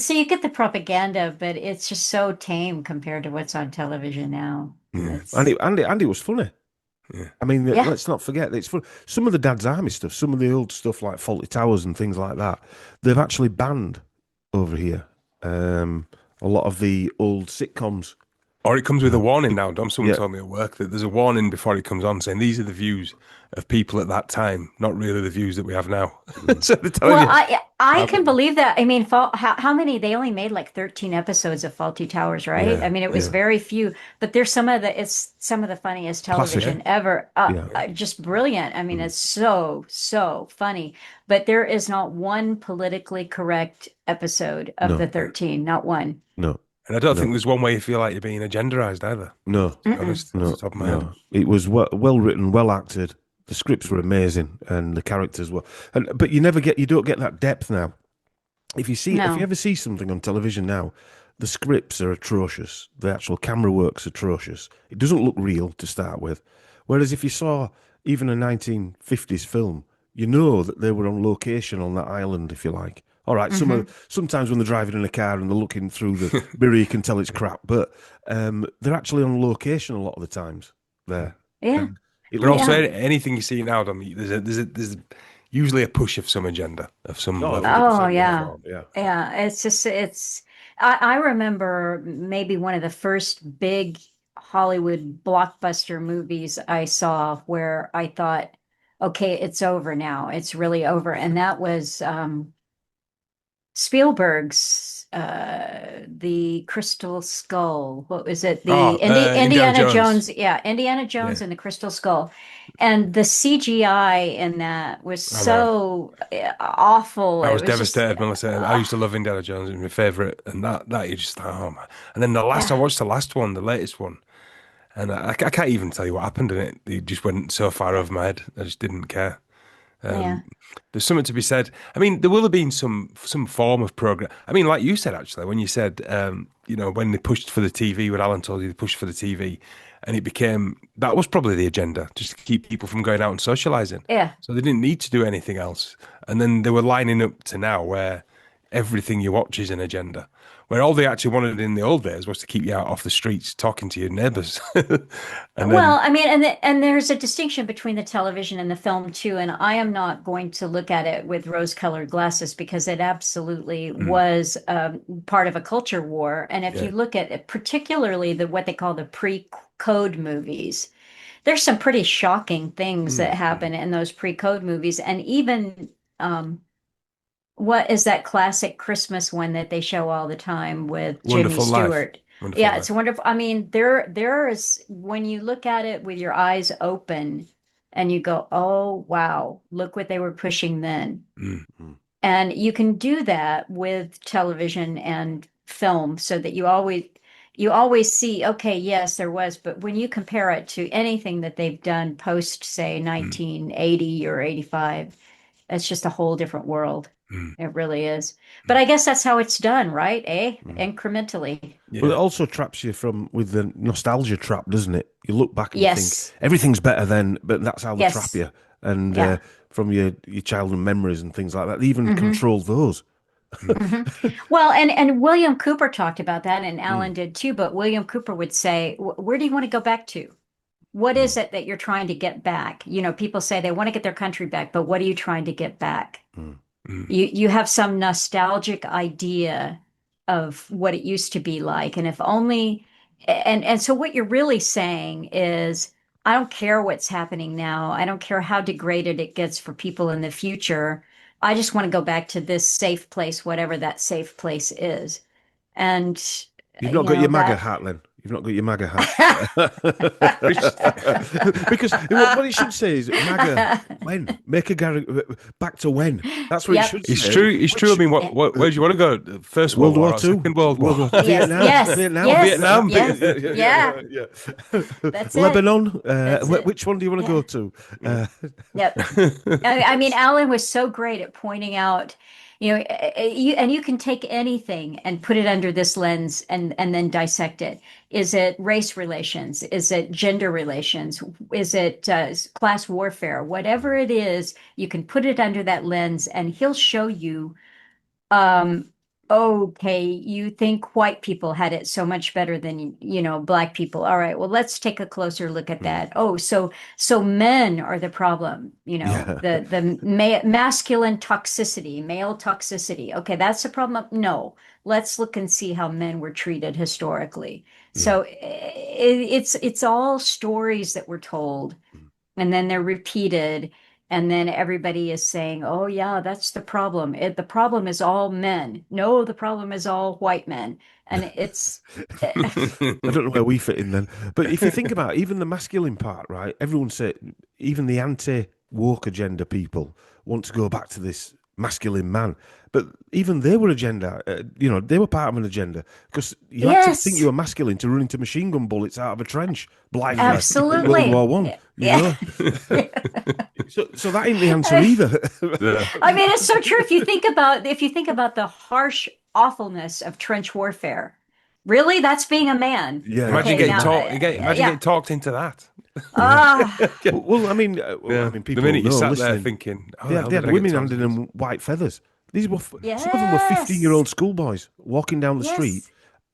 so you get the propaganda, but it's just so tame compared to what's on television now. It's, And it was funny. Yeah. I mean, Yeah. let's not forget it's fun. Some of the Dad's Army stuff, some of the old stuff like Faulty Towers and things like that, they've actually banned over here. A lot of the old sitcoms. Or it comes with a warning now. Dom, someone Yeah. told me at work that there's a warning before it comes on saying these are the views of people at that time, not really the views that we have now. So they're telling well, you. I can believe that. I mean, how many? They only made like 13 episodes of Faulty Towers, right? Yeah, I mean, it was yeah. very few, but there's it's some of the funniest television ever. Just brilliant. I mean, it's so funny. But there is not one politically correct episode of No. the 13. Not one. No, And I don't think there's one way you feel like you're being agenderized either. no, To be honest, off no, the top of my head. no. It was well written, well acted. The scripts were amazing, and the characters were. But you don't get that depth now. If you ever see something on television now, the scripts are atrocious. The actual camera work's atrocious. It doesn't look real to start with. Whereas if you saw even a 1950s film, you know that they were on location on that island, if you like. All right, sometimes when they're driving in a car and they're looking through the mirror, you can tell it's crap, but they're actually on location a lot of the times there. Yeah. And it But looks also, Yeah. anything you see now, Dom, there's usually a push of some agenda of some oh, level. 100%, Oh, yeah. yeah. Yeah. It's just, I remember maybe one of the first big Hollywood blockbuster movies I saw where I thought, okay, it's over now. It's really over. And that was Spielberg's The Crystal Skull. What was it? The Oh, Indiana Indiana Jones. Jones. Yeah, Indiana Jones Yeah, and the Crystal Skull. And the CGI in that was I know. so awful. I It was was just devastated, Melissa. I used to love Indiana Jones; it was my favorite, and that you just oh man. And then I yeah, watched the last one, the latest one, and I can't even tell you what happened in it. It just went so far over my head. I just didn't care. yeah. There's something to be said. I mean, there will have been some form of progress. I mean, like you said, actually, when you said, when they pushed for the TV, when Alan told you they pushed for the TV, and it became that was probably the agenda, just to keep people from going out and socializing. Yeah. So they didn't need to do anything else. And then they were lining up to now where everything you watch is an agenda. Where all they actually wanted in the old days was to keep you out off the streets talking to your neighbors. And then, Well, I mean, and there's a distinction between the television and the film too, and I am not going to look at it with rose-colored glasses because it absolutely was part of a culture war. And if you yeah, look at it, particularly what they call the pre-code movies, there's some pretty shocking things that happen in those pre-code movies, and even what is that classic Christmas one that they show all the time with Jimmy Wonderful Life. Stewart? Wonderful Yeah, it's Life. wonderful. I mean, there is when you look at it with your eyes open and you go, "Oh, wow, look what they were pushing then." Mm. And you can do that with television and film so that you always see, okay, yes, there was, but when you compare it to anything that they've done post, say, Mm. 1980 or 85, it's just a whole different world. Mm. It really is. But I guess that's how it's done, right? Mm. Incrementally. But it Yeah. also traps you with the nostalgia trap, doesn't it? You look back and you think Yes. everything's better then, but that's how they trap Yes. you. And Yeah. from your childhood memories and things like that, they even hmm control those. hmm Well, and William Cooper talked about that, and Mm, Alan did too. But William Cooper would say, Where do you want to go back to? What mm, is it that you're trying to get back? You know, people say they want to get their country back, but what are you trying to get back? mm. Mm. You have some nostalgic idea of what it used to be like, and if only and so what you're really saying is I don't care what's happening now. I don't care how degraded it gets for people in the future. I just want to go back to this safe place, whatever that safe place is. And You've not you got know your MAGA that hat then. You've not got your MAGA hat. Chris- Because what it should say is MAGA when? Make a back to when? That's what it Yep. should It's say. true. It's true. I Which mean, where do you want to go? First World World War War or Two, Second World War? World War Yes, Vietnam, yes, Vietnam, yes, Vietnam. yes, yeah. yeah. That's it. Lebanon. That's it. Which one do you want to Yeah. go to? Uh, Yep. I mean, Alan was so great at pointing out, you can take anything and put it under this lens and then dissect it. Is it race relations? Is it gender relations? Is it class warfare? Whatever it is, you can put it under that lens, and he'll show you um, okay, you think white people had it so much better than, black people. All right, well, let's take a closer look at that. Oh, so men are the problem, yeah. the masculine toxicity, male toxicity. Okay, that's the problem. No, let's look and see how men were treated historically. Yeah. So it's all stories that were told and then they're repeated and then everybody is saying, oh yeah, that's the problem. The problem is all men. No, the problem is all white men. And it's I don't know where we fit in then. But if you think about it, even the masculine part, right? Everyone say, even the anti-woke agenda people want to go back to this masculine man. But even they were agenda, they were part of an agenda because you had to think you yes, were masculine to run into machine gun bullets out of a trench blindly at World absolutely. War One. You Yeah. know, so that ain't the answer either. Yeah. I mean, it's so true. If you think about the harsh awfulness of trench warfare, really, that's being a man. Yeah, Imagine Okay, getting now, talked. Imagine yeah. getting talked into that. Ah, Well, Yeah. I mean, The people minute you know sat there listening. thinking, "How They the had, hell they did had I get women to answer handing this?" them white feathers. These were some of them were yes, 15-year-old schoolboys walking down the street, yes.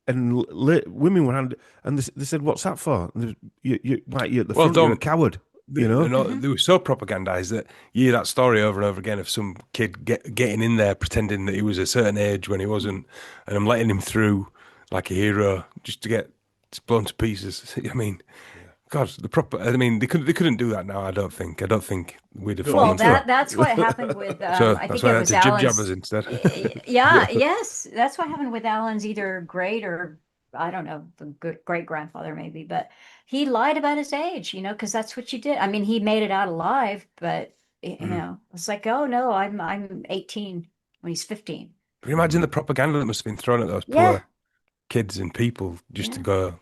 and women were hand, and they said, "What's that for?" And you're at the Well, front. You're a don't. coward. You know. They were so propagandized that you hear that story over and over again of some kid getting in there pretending that he was a certain age when he wasn't, and I'm letting him through like a hero just to get blown to pieces. I mean, God, I mean, they couldn't do that now. I don't think. I don't think we'd have Don't fallen Well, need for to. that. that's what happened with So I that's think why I it had was to jib jab us Alan's. instead. Yeah, yes, that's what happened with Alan's either great or I don't know, the great grandfather maybe, but he lied about his age, because that's what you did. I mean, he made it out alive, but it's like, oh no, I'm 18 when he's 15. Can you imagine the propaganda that must have been thrown at those Yeah, poor kids and people just to yeah. go,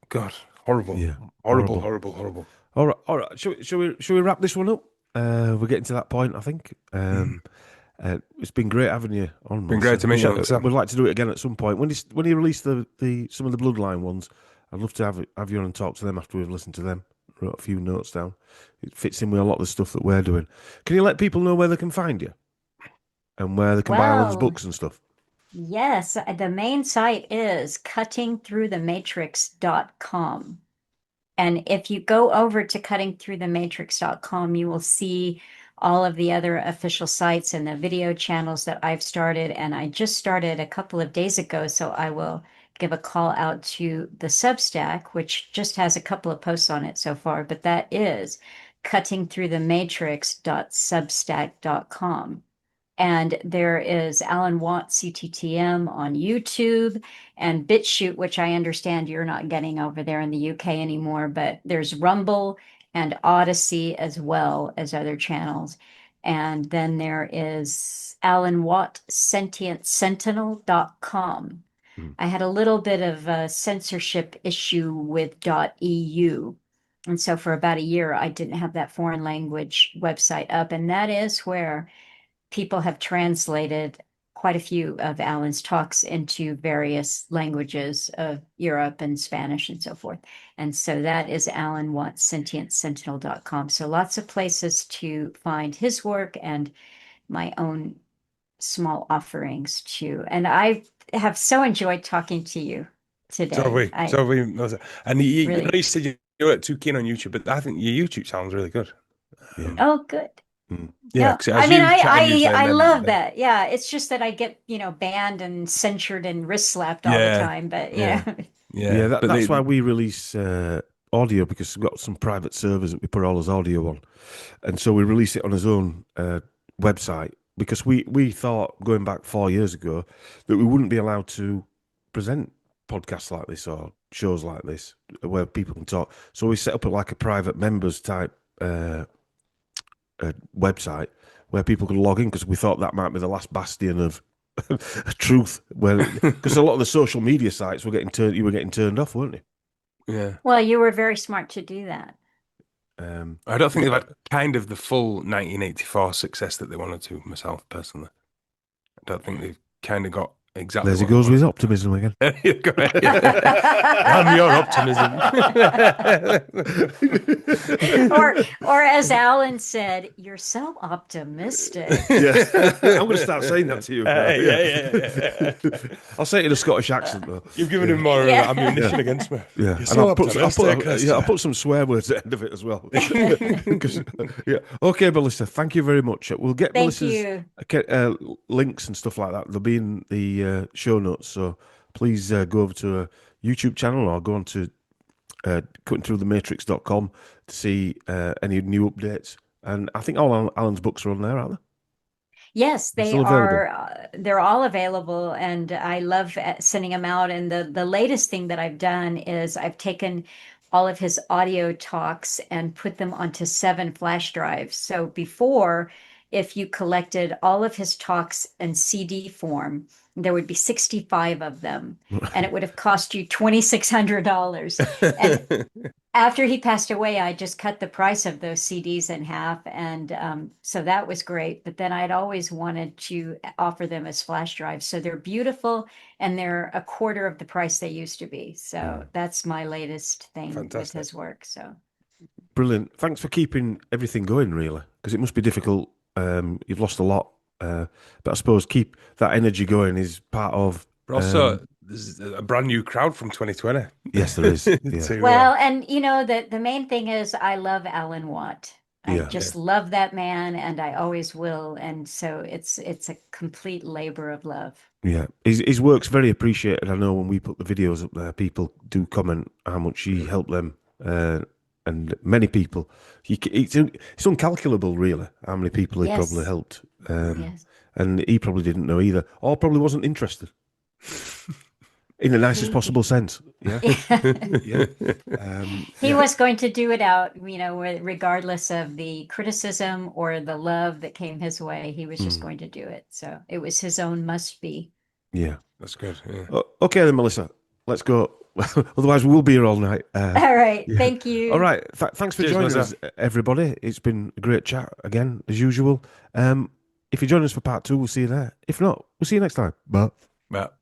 God, horrible, Yeah, horrible, horrible. horrible, horrible. All right, all right. Shall we wrap this one up? We're getting to that point, I think. It's been great having you on, Been great Melissa. to meet you, Sam. We'd like to do it again at some point. When you release the some of the Bloodline ones, I'd love to have you on and talk to them after we've listened to them. Wrote a few notes down. It fits in with a lot of the stuff that we're doing. Can you let people know where they can find you and where they can buy Alan's Well, books and stuff? yes, the main site is cuttingthroughthematrix.com. And if you go over to cuttingthroughthematrix.com, you will see all of the other official sites and the video channels that I've started. And I just started a couple of days ago, so I will give a call out to the Substack, which just has a couple of posts on it so far, but that is cuttingthroughthematrix.substack.com. And there is Alan Watt CTTM on YouTube and BitChute, which I understand you're not getting over there in the UK anymore, but there's Rumble and Odyssey as well as other channels. And then there is Alan Watt SentientSentinel.com. Mm. I had a little bit of a censorship issue with .eu. And so for about a year, I didn't have that foreign language website up. And that is where people have translated quite a few of Alan's talks into various languages of Europe and Spanish and so forth. And so that is Alan Watts, sentientsentinel.com. So lots of places to find his work and my own small offerings too. And I have so enjoyed talking to you So have today. we. I So have we. And I know really, you said you weren't too keen on YouTube, but I think your YouTube sounds really good. Yeah. oh, good. Mm. Yeah, Yeah, because I as mean, you chatting usually, and I then, love that. Yeah, it's just that I get, banned and censured and wrist slapped all the yeah, time. But yeah, Yeah, yeah. that, But that's why we release audio, because we've got some private servers that we put all his audio on, and so we release it on his own website, because we thought going back 4 years ago that we wouldn't be allowed to present podcasts like this or shows like this where people can talk. So we set up like a private members type website where people could log in, because we thought that might be the last bastion of truth, where because a lot of the social media sites were getting turned, you were getting turned off, weren't you? yeah. well, you were very smart to do that. I don't think they've had kind of the full 1984 success that they wanted to. Myself personally, I don't think they've kind of got exactly There's he what they goes with his wanted. optimism again. Go ahead. Damn your optimism. Or as Alan said, you're so optimistic. Yeah, I'm going to start saying that to you now. Yeah. I'll say it in a Scottish accent though. You've given Yeah. him more Yeah. ammunition against me. Yeah, You're and so I'll optimistic, I'll put some swear words at the end of it as well. 'Cause, yeah, okay, Melissa, thank you very much. We'll get Thank Melissa's you. links and stuff like that. They'll be in the show notes, so please go over to a YouTube channel or go on to cuttingthroughthematrix.com to see any new updates. And I think all Alan's books are on there, aren't they? Yes, They're they still available. are. They're all available, and I love sending them out. And the latest thing that I've done is I've taken all of his audio talks and put them onto 7 flash drives. So before, if you collected all of his talks in CD form, there would be 65 of them, and it would have cost you $2,600. And after he passed away, I just cut the price of those CDs in half. And so that was great. But then I'd always wanted to offer them as flash drives. So they're beautiful and they're a quarter of the price they used to be. So that's my latest thing with Fantastic. his work. So Brilliant. Thanks for keeping everything going, really, because it must be difficult. You've lost a lot, but I suppose keep that energy going is part of. But also, there's a brand new crowd from 2020. Yes, there is. Yeah. Well, and you know, the main thing is I love Alan Watt. I Yeah. just love that man, and I always will. And so it's a complete labor of love. Yeah, his work's very appreciated. I know when we put the videos up there, people do comment how much he helped them, and many people. It's uncalculable, really, how many people he Yes. probably helped. Yes. And he probably didn't know either, or probably wasn't interested. In the nicest possible sense, yeah. Yeah. He was going to do it out, you know, regardless of the criticism or the love that came his way. He was just going to do it. So it was his own must be. Yeah. That's good. Yeah. Okay then, Melissa, let's go. Otherwise, we will be here all night. All right. Thank you. All right. Thanks for Cheers, joining Melissa. us, everybody. It's been a great chat again, as usual. If you join us for part 2, we'll see you there. If not, we'll see you next time. Bye. But